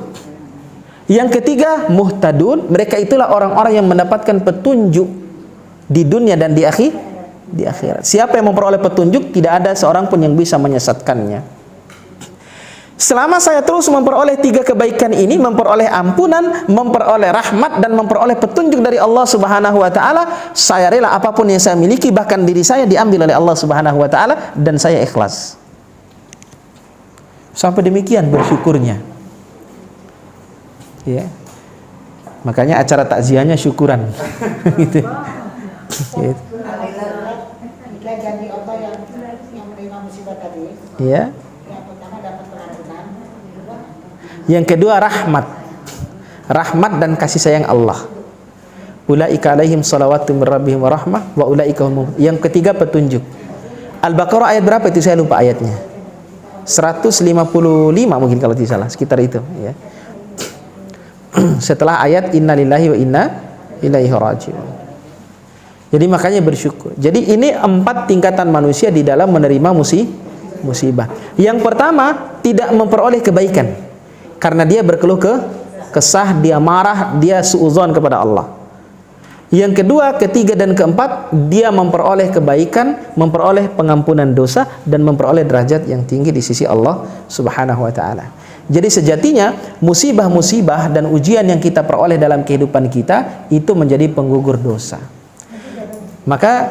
Yang ketiga, muhtadun. Mereka itulah orang-orang yang mendapatkan petunjuk di dunia dan di akhirat. Siapa yang memperoleh petunjuk, tidak ada seorang pun yang bisa menyesatkannya. Selama saya terus memperoleh 3 kebaikan ini, memperoleh ampunan, memperoleh rahmat, dan memperoleh petunjuk dari Allah Subhanahu wa taala, saya rela apapun yang saya miliki, bahkan diri saya diambil oleh Allah Subhanahu wa taala, dan saya ikhlas. Sampai demikian bersyukurnya. Ya. Makanya acara takziahnya syukuran. Gitu. Gitu. Kita janji Allah yang menerima musibah tadi. Ya. Yang pertama dapat pengampunan. Yang kedua rahmat. Rahmat dan kasih sayang Allah. Ulaika alaihim salawatu mir rabbihim wa rahmah wa ulaika hum. Yang ketiga petunjuk. Al-Baqarah ayat berapa itu saya lupa ayatnya. 155 mungkin kalau tidak salah, sekitar itu ya. Setelah ayat innalillahi wa inna ilaihi raji'un. Jadi makanya bersyukur. Jadi ini 4 tingkatan manusia di dalam menerima musibah. Yang pertama, tidak memperoleh kebaikan. Karena dia berkeluh kesah, dia marah, dia suudzon kepada Allah. Yang kedua, ketiga dan keempat, dia memperoleh kebaikan, memperoleh pengampunan dosa dan memperoleh derajat yang tinggi di sisi Allah Subhanahu wa taala. Jadi sejatinya musibah-musibah dan ujian yang kita peroleh dalam kehidupan kita itu menjadi penggugur dosa. Maka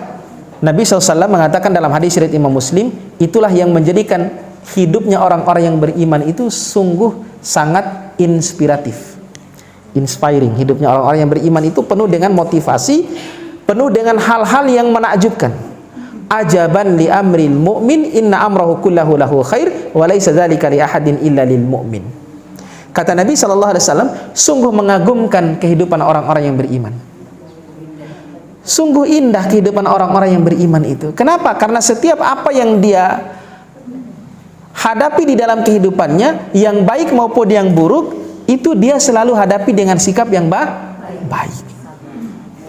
Nabi SAW mengatakan dalam hadis riwayat Imam Muslim, itulah yang menjadikan hidupnya orang-orang yang beriman itu sungguh sangat inspiratif. Inspiring. Hidupnya orang-orang yang beriman itu penuh dengan motivasi, penuh dengan hal-hal yang menakjubkan. Ajaban li amril mu'min inna amrahu kullahu lahu khair wa laisa dzalika li ahadin illa lil mu'min. Kata Nabi SAW, sungguh mengagumkan kehidupan orang-orang yang beriman. Sungguh indah kehidupan orang-orang yang beriman itu. Kenapa? Karena setiap apa yang dia hadapi di dalam kehidupannya, yang baik maupun yang buruk, itu dia selalu hadapi dengan sikap yang baik.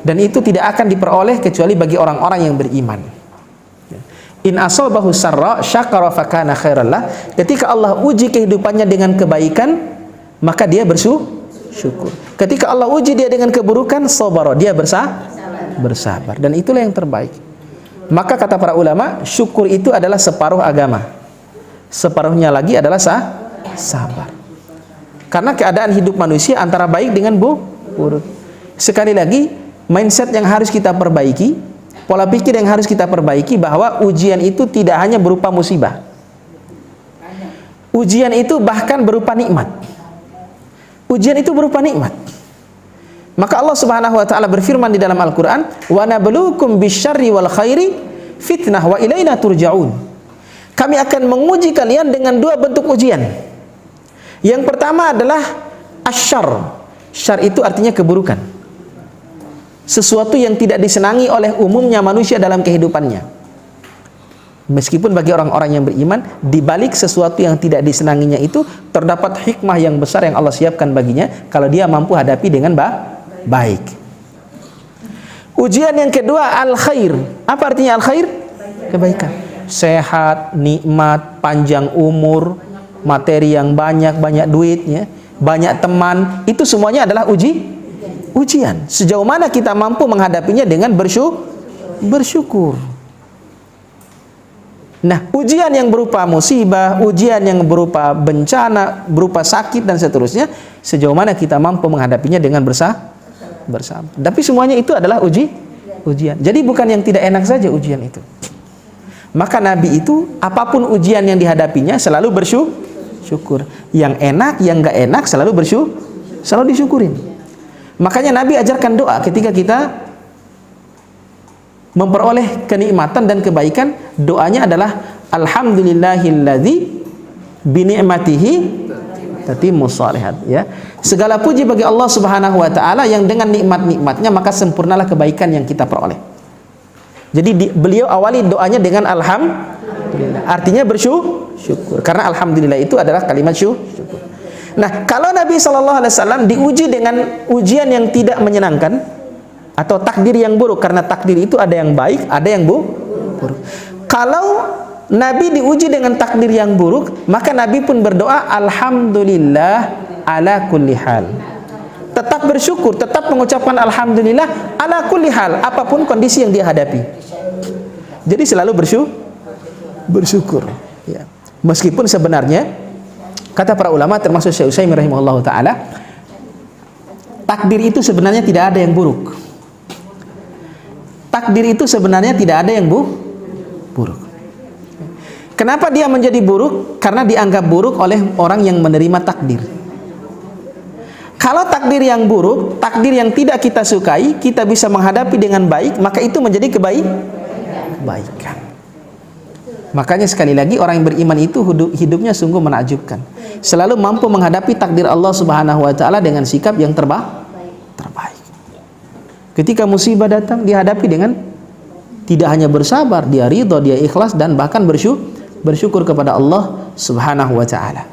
Dan itu tidak akan diperoleh kecuali bagi orang-orang yang beriman. In asabahu sarra syakara fakana khairallah. Ketika Allah uji kehidupannya dengan kebaikan, maka dia bersyukur. Ketika Allah uji dia dengan keburukan, sabara, dia bersabar. Dan itulah yang terbaik. Maka kata para ulama, syukur itu adalah separuh agama. Separuhnya lagi adalah sabar. Karena keadaan hidup manusia antara baik dengan buruk. Sekali lagi, mindset yang harus kita perbaiki, pola pikir yang harus kita perbaiki, bahwa ujian itu tidak hanya berupa musibah. Ujian itu bahkan berupa nikmat. Ujian itu berupa nikmat. Maka Allah Subhanahu wa taala berfirman di dalam Al-Qur'an, "Wa nabluukum bisyarri wal khairi fitnah wa ilaina turja'un." Kami akan menguji kalian dengan 2 bentuk ujian. Yang pertama adalah asyar. Syar itu artinya keburukan. Sesuatu yang tidak disenangi oleh umumnya manusia dalam kehidupannya. Meskipun bagi orang-orang yang beriman, di balik sesuatu yang tidak disenanginya itu terdapat hikmah yang besar yang Allah siapkan baginya kalau dia mampu hadapi dengan baik. Ujian yang kedua al-khair. Apa artinya al-khair? Kebaikan. Sehat, nikmat, panjang umur, materi yang banyak duitnya, banyak teman, itu semuanya adalah ujian. Sejauh mana kita mampu menghadapinya dengan bersyukur. Nah, ujian yang berupa musibah, ujian yang berupa bencana, berupa sakit dan seterusnya, sejauh mana kita mampu menghadapinya dengan bersabar. Tapi semuanya itu adalah ujian. Jadi bukan yang tidak enak saja ujian itu. Maka Nabi itu apapun ujian yang dihadapinya selalu bersyukur. Yang enak, yang gak enak selalu disyukurin. Makanya Nabi ajarkan doa ketika kita memperoleh kenikmatan dan kebaikan. Doanya adalah alhamdulillahilladzi bi ni'matihi tatimmus shalihat, ya. Segala puji bagi Allah Subhanahu wa taala yang dengan nikmat-nikmatnya maka sempurnalah kebaikan yang kita peroleh. Jadi beliau awali doanya dengan alhamdulillah. Artinya bersyukur. Karena alhamdulillah itu adalah kalimat syukur. Nah, kalau Nabi SAW diuji dengan ujian yang tidak menyenangkan atau takdir yang buruk, karena takdir itu ada yang baik, ada yang buruk. Kalau Nabi diuji dengan takdir yang buruk, maka Nabi pun berdoa alhamdulillah ala kulli hal. Tetap bersyukur, tetap mengucapkan alhamdulillah ala kulli hal, apapun kondisi yang dia hadapi. Jadi selalu bersyukur, ya. Meskipun sebenarnya kata para ulama termasuk Syekh Utsaimin rahimahullahu taala, takdir itu sebenarnya tidak ada yang buruk. Takdir itu sebenarnya tidak ada yang buruk. Kenapa dia menjadi buruk? Karena dianggap buruk oleh orang yang menerima takdir. Kalau takdir yang buruk, takdir yang tidak kita sukai, kita bisa menghadapi dengan baik, maka itu menjadi kebaikan. Makanya sekali lagi orang yang beriman itu hidupnya sungguh menakjubkan. Selalu mampu menghadapi takdir Allah Subhanahu wa taala dengan sikap yang terbaik. Ketika musibah datang, dihadapi dengan tidak hanya bersabar, dia ridha, dia ikhlas, dan bahkan bersyukur kepada Allah Subhanahu wa taala.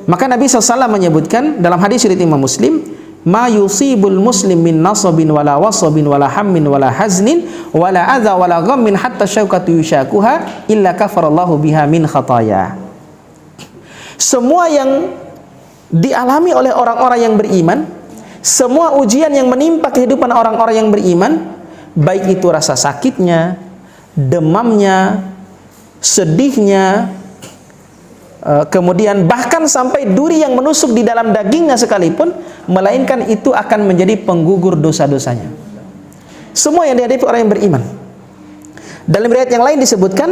Maka Nabi SAW menyebutkan dalam hadis riwayat Imam Muslim, ma yusibul muslim min nasabin wala wasabin wala hammin wala haznin wala adza wala ghammin hatta syaukatu yushakuha illa kafarallahu biha min khataya. Semua yang dialami oleh orang-orang yang beriman, semua ujian yang menimpa kehidupan orang-orang yang beriman, baik itu rasa sakitnya, demamnya, sedihnya, kemudian bahkan sampai duri yang menusuk di dalam dagingnya sekalipun, melainkan itu akan menjadi penggugur dosa-dosanya. Semua yang dihadapi orang yang beriman. Dalam riwayat yang lain disebutkan,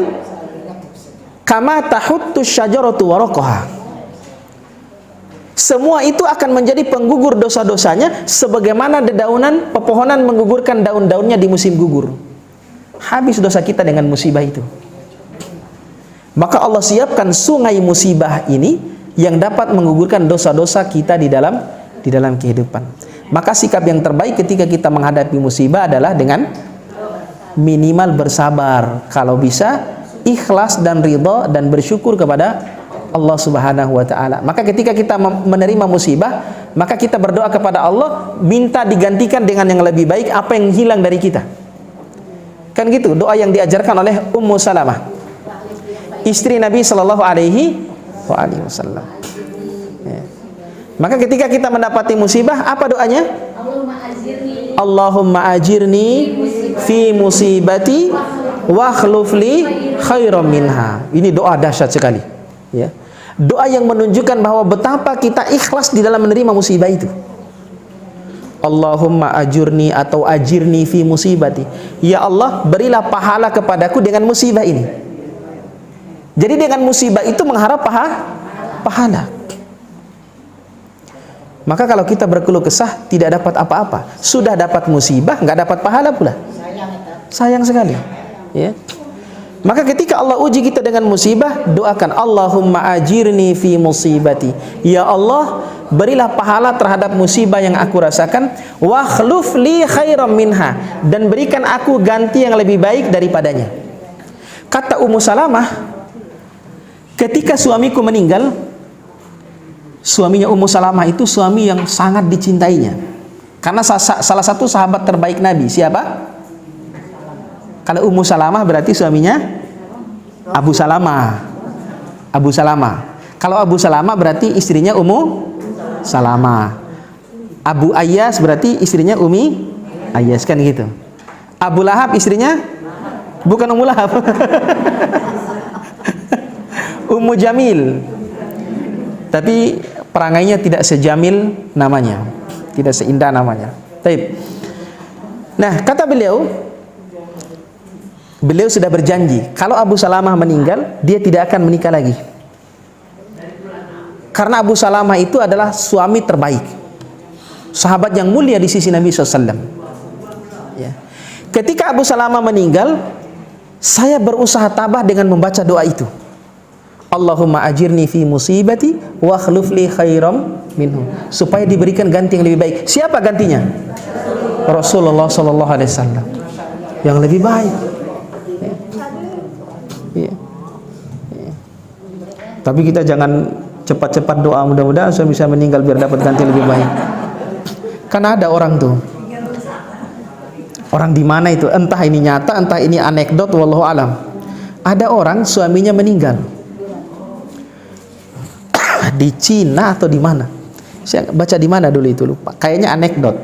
kama tahuttu syajaratu waraqaha. Semua itu akan menjadi penggugur dosa-dosanya sebagaimana dedaunan pepohonan menggugurkan daun-daunnya di musim gugur. Habis dosa kita dengan musibah itu. Maka Allah siapkan sungai musibah ini yang dapat menggugurkan dosa-dosa kita di dalam kehidupan. Maka sikap yang terbaik ketika kita menghadapi musibah adalah dengan minimal bersabar, kalau bisa ikhlas dan ridha dan bersyukur kepada Allah Subhanahu wa taala. Maka ketika kita menerima musibah, maka kita berdoa kepada Allah, minta digantikan dengan yang lebih baik apa yang hilang dari kita. Kan gitu doa yang diajarkan oleh Ummu Salamah, istri Nabi Shallallahu Alaihi Wasallam. Ya. Maka ketika kita mendapati musibah, apa doanya? Allahumma ajirni fi musibati wa akhlufli khairam minha. Ini doa dahsyat sekali. Ya. Doa yang menunjukkan bahwa betapa kita ikhlas di dalam menerima musibah itu. Allahumma ajurni atau ajirni fi musibati. Ya Allah, berilah pahala kepadaku dengan musibah ini. Jadi dengan musibah itu mengharap pahala. Maka kalau kita berkeluh kesah tidak dapat apa-apa, sudah dapat musibah nggak dapat pahala pula. Sayang sekali. Ya. Maka ketika Allah uji kita dengan musibah, doakan Allahumma ajirni fi musibati. Ya Allah, berilah pahala terhadap musibah yang aku rasakan, wa akhluf li khairam minha, dan berikan aku ganti yang lebih baik daripadanya. Kata Ummu Salamah, ketika suamiku meninggal, suaminya Ummu Salamah itu suami yang sangat dicintainya. Karena salah satu sahabat terbaik Nabi, siapa? Kalau Ummu Salamah berarti suaminya Abu Salamah. Abu Salamah. Kalau Abu Salamah berarti istrinya Ummu Salamah. Abu Ayyas berarti istrinya Umi Ayyas, kan gitu. Abu Lahab istrinya bukan Ummu Lahab. Ummu Jamil. Tapi perangainya tidak sejamil namanya, tidak seindah namanya. Baik. Nah, kata beliau sudah berjanji kalau Abu Salamah meninggal, dia tidak akan menikah lagi. Karena Abu Salamah itu adalah suami terbaik, sahabat yang mulia di sisi Nabi SAW. Ya. Ketika Abu Salamah meninggal, saya berusaha tabah dengan membaca doa itu. Allahumma ajirni fi musibati wa akhluf li khairam minhu, supaya diberikan ganti yang lebih baik. Siapa gantinya? Rasulullah sallallahu alaihi wasallam, yang lebih baik. Ya. Ya. Tapi kita jangan cepat-cepat doa, mudah-mudahan saya bisa meninggal biar dapat ganti lebih baik. Karena ada orang tuh, orang di mana itu, entah ini nyata, entah ini anekdot, wallahu alam. Ada orang suaminya meninggal di Cina atau di mana? Saya baca di mana dulu itu, lupa. Kayaknya anekdot.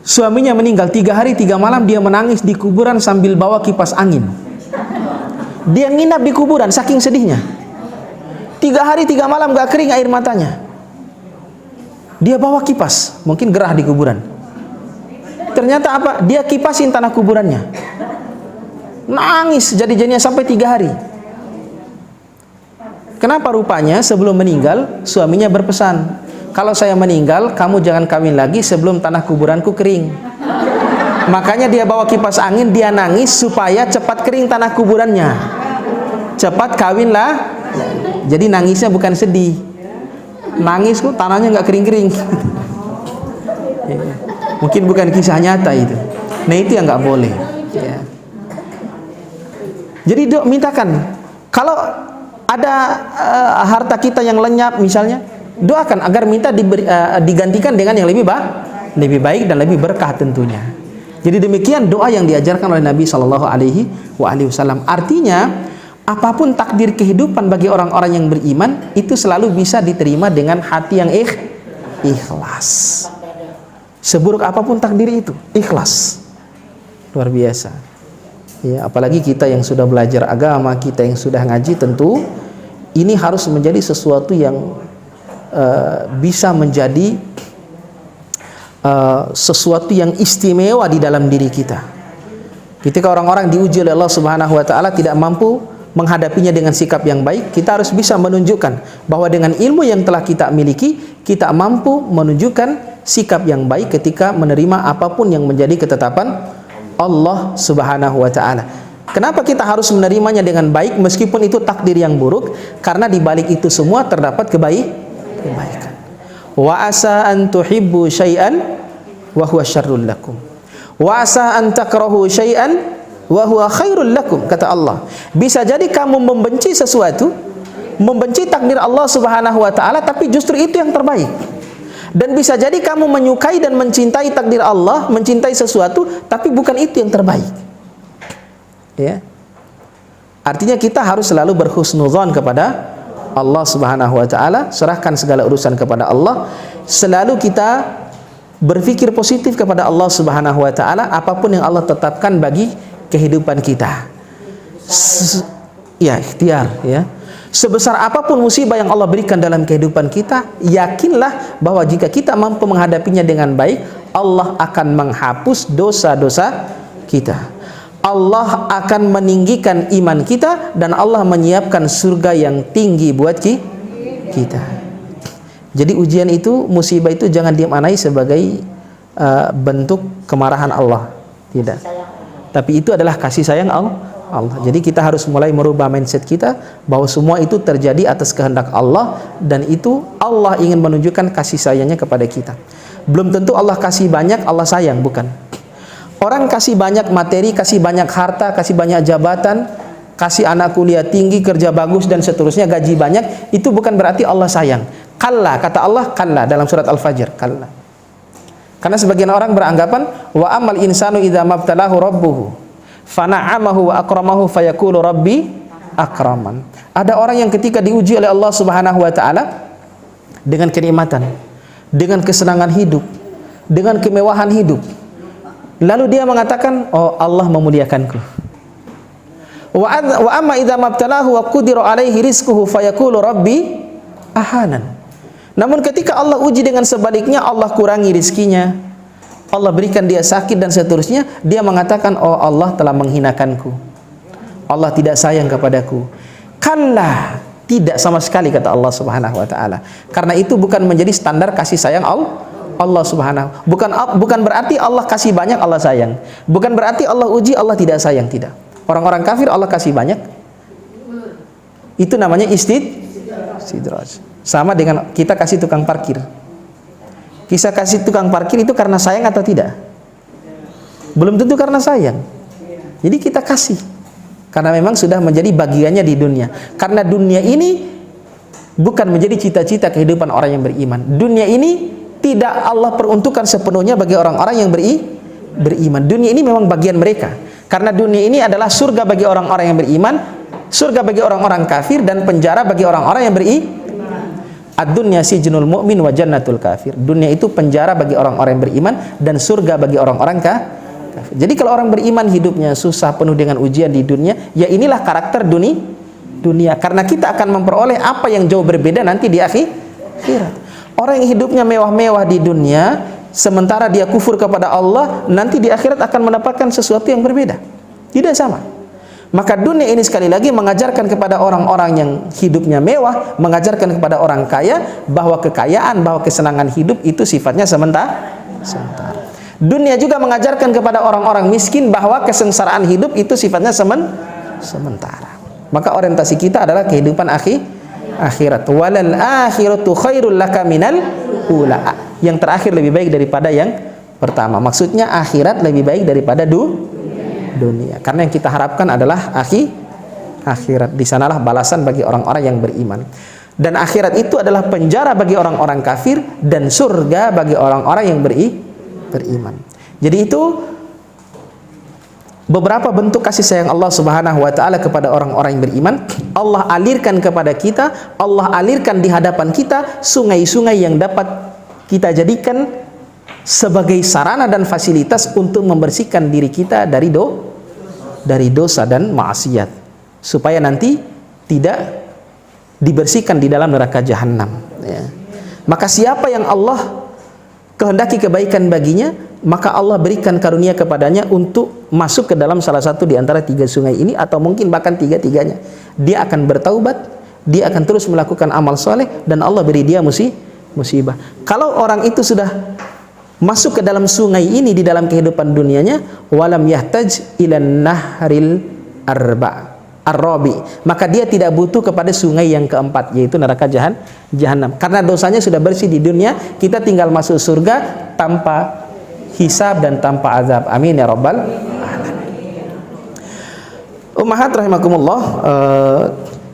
Suaminya meninggal 3 hari 3 malam, dia menangis di kuburan sambil bawa kipas angin. Dia nginap di kuburan saking sedihnya. 3 hari 3 malam gak kering air matanya. Dia bawa kipas, mungkin gerah di kuburan. Ternyata apa? Dia kipasin tanah kuburannya. Nangis jadi-jadinya sampai 3 hari. Kenapa? Rupanya sebelum meninggal suaminya berpesan, kalau saya meninggal, kamu jangan kawin lagi sebelum tanah kuburanku kering. Makanya dia bawa kipas angin, dia nangis supaya cepat kering tanah kuburannya. Cepat kawinlah. Jadi nangisnya bukan sedih. Nangis kok tanahnya nggak kering-kering. Mungkin bukan kisah nyata itu. Nah itu yang nggak boleh. Ya. Jadi mintakan, kalau ada harta kita yang lenyap misalnya, doakan agar minta digantikan dengan yang lebih baik dan lebih berkah tentunya. Jadi demikian doa yang diajarkan oleh Nabi Shallallahu Alaihi Wasallam. Artinya apapun takdir kehidupan bagi orang-orang yang beriman itu selalu bisa diterima dengan hati yang ikhlas. Seburuk apapun takdir itu, ikhlas. Luar biasa. Ya, apalagi kita yang sudah belajar agama, kita yang sudah ngaji, tentu ini harus menjadi sesuatu yang bisa menjadi sesuatu yang istimewa di dalam diri kita. Ketika orang-orang diuji oleh Allah Subhanahu wa taala tidak mampu menghadapinya dengan sikap yang baik, kita harus bisa menunjukkan bahwa dengan ilmu yang telah kita miliki, kita mampu menunjukkan sikap yang baik ketika menerima apapun yang menjadi ketetapan Allah Subhanahu wa taala. Kenapa kita harus menerimanya dengan baik meskipun itu takdir yang buruk? Karena di balik itu semua terdapat kebaikan. Wa asa an tuhibbu syai'an wa huwa syarrul lakum. Wa asa an takrahu syai'an wa huwa khairul lakum, kata Allah. Bisa jadi kamu membenci sesuatu, membenci takdir Allah Subhanahu wa taala, tapi justru itu yang terbaik. Dan bisa jadi kamu menyukai dan mencintai takdir Allah, mencintai sesuatu, tapi bukan itu yang terbaik. Ya. Artinya kita harus selalu berhusnudzon kepada Allah Subhanahu wa taala, serahkan segala urusan kepada Allah, selalu kita berpikir positif kepada Allah Subhanahu wa taala apapun yang Allah tetapkan bagi kehidupan kita. Ya, ikhtiar ya. Sebesar apapun musibah yang Allah berikan dalam kehidupan kita, yakinlah bahwa jika kita mampu menghadapinya dengan baik, Allah akan menghapus dosa-dosa kita. Allah akan meninggikan iman kita dan Allah menyiapkan surga yang tinggi buat kita. Jadi ujian itu, musibah itu jangan dimaknai sebagai bentuk kemarahan Allah, tidak. Tapi itu adalah kasih sayang Allah. Jadi kita harus mulai merubah mindset kita bahwa semua itu terjadi atas kehendak Allah, dan itu Allah ingin menunjukkan kasih sayangnya kepada kita. Belum tentu Allah kasih banyak, Allah sayang, bukan. Orang kasih banyak materi, kasih banyak harta, kasih banyak jabatan, kasih anak kuliah tinggi, kerja bagus dan seterusnya, gaji banyak, itu bukan berarti Allah sayang. Kalla, kata Allah, kalla dalam surat Al-Fajr, kalla. Karena sebagian orang beranggapan wa amal insanu idza mabtalahu rabbuhu fana'amahu wa akramahu fayaqulu rabbi akraman. Ada orang yang ketika diuji oleh Allah Subhanahu wa taala dengan kenikmatan, dengan kesenangan hidup, dengan kemewahan hidup, lalu dia mengatakan, oh Allah memuliakanku. Wa amma idza mabtalahu wa qudira alaihi rizquhu fayaqulu rabbi ahanan. Namun ketika Allah uji dengan sebaliknya, Allah kurangi rizkinya, Allah berikan dia sakit dan seterusnya, dia mengatakan, oh Allah telah menghinakanku, Allah tidak sayang kepadaku. Kalla, tidak sama sekali, kata Allah Subhanahu wa taala. Karena itu bukan menjadi standar kasih sayang Allah Subhanahu. Bukan berarti Allah kasih banyak Allah sayang. Bukan berarti Allah uji Allah tidak sayang, tidak. Orang-orang kafir Allah kasih banyak, itu namanya istidraj. Sama dengan kita kasih tukang parkir. Kisah kasih tukang parkir itu karena sayang atau tidak? Belum tentu karena sayang. Jadi kita kasih karena memang sudah menjadi bagiannya di dunia. Karena dunia ini bukan menjadi cita-cita kehidupan orang yang beriman. Dunia ini tidak Allah peruntukkan sepenuhnya bagi orang-orang yang beriman. Dunia ini memang bagian mereka. Karena dunia ini adalah surga bagi orang-orang yang beriman, surga bagi orang-orang kafir, dan penjara bagi orang-orang yang beriman. Ad-dunya sijnul mu'min wa jannatul kafir. Dunia itu penjara bagi orang-orang yang beriman dan surga bagi orang-orang kafir. Jadi kalau orang beriman hidupnya susah, penuh dengan ujian di dunia, ya inilah karakter dunia. Karena kita akan memperoleh apa yang jauh berbeda nanti di akhirat. Orang yang hidupnya mewah-mewah di dunia, sementara dia kufur kepada Allah, nanti di akhirat akan mendapatkan sesuatu yang berbeda. Tidak sama. Maka dunia ini sekali lagi mengajarkan kepada orang-orang yang hidupnya mewah, mengajarkan kepada orang kaya bahwa kekayaan, bahwa kesenangan hidup itu sifatnya sementara. Dunia juga mengajarkan kepada orang-orang miskin bahwa kesengsaraan hidup itu sifatnya sementara. Maka orientasi kita adalah kehidupan akhirat. Walal akhiratu khairul laka minal ula. Yang terakhir lebih baik daripada yang pertama. Maksudnya akhirat lebih baik daripada dunia. Karena yang kita harapkan adalah akhirat. Di sanalah balasan bagi orang-orang yang beriman. Dan akhirat itu adalah penjara bagi orang-orang kafir dan surga bagi orang-orang yang beriman. Jadi itu beberapa bentuk kasih sayang Allah Subhanahu wa taala kepada orang-orang yang beriman. Allah alirkan kepada kita, Allah alirkan di hadapan kita sungai-sungai yang dapat kita jadikan sebagai sarana dan fasilitas untuk membersihkan diri kita dari dosa dan maksiat, supaya nanti tidak dibersihkan di dalam neraka jahanam, ya. Maka siapa yang Allah kehendaki kebaikan baginya, maka Allah berikan karunia kepadanya untuk masuk ke dalam salah satu di antara 3 sungai ini, atau mungkin bahkan 3-tiganya. Dia akan bertaubat, dia akan terus melakukan amal soleh, dan Allah beri dia musibah. Kalau orang itu sudah masuk ke dalam sungai ini di dalam kehidupan dunianya, walam yahtaj ilan nahril arrabi, maka dia tidak butuh kepada sungai yang keempat, yaitu neraka jahanam. Karena dosanya sudah bersih di dunia, kita tinggal masuk surga tanpa hisab dan tanpa azab. Amin ya rabbal alamin. Ummahat rahimakumullah,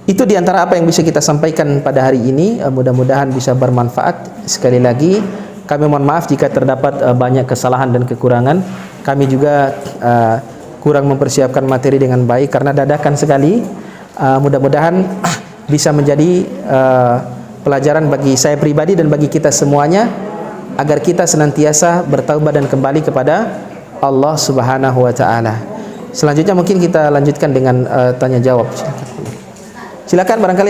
itu diantara apa yang bisa kita sampaikan pada hari ini. Mudah-mudahan bisa bermanfaat. Sekali lagi kami mohon maaf jika terdapat banyak kesalahan dan kekurangan. Kami juga kurang mempersiapkan materi dengan baik karena dadakan sekali. Mudah-mudahan bisa menjadi pelajaran bagi saya pribadi dan bagi kita semuanya, agar kita senantiasa bertaubat dan kembali kepada Allah Subhanahu wa taala. Selanjutnya mungkin kita lanjutkan dengan tanya jawab. Silakan barangkali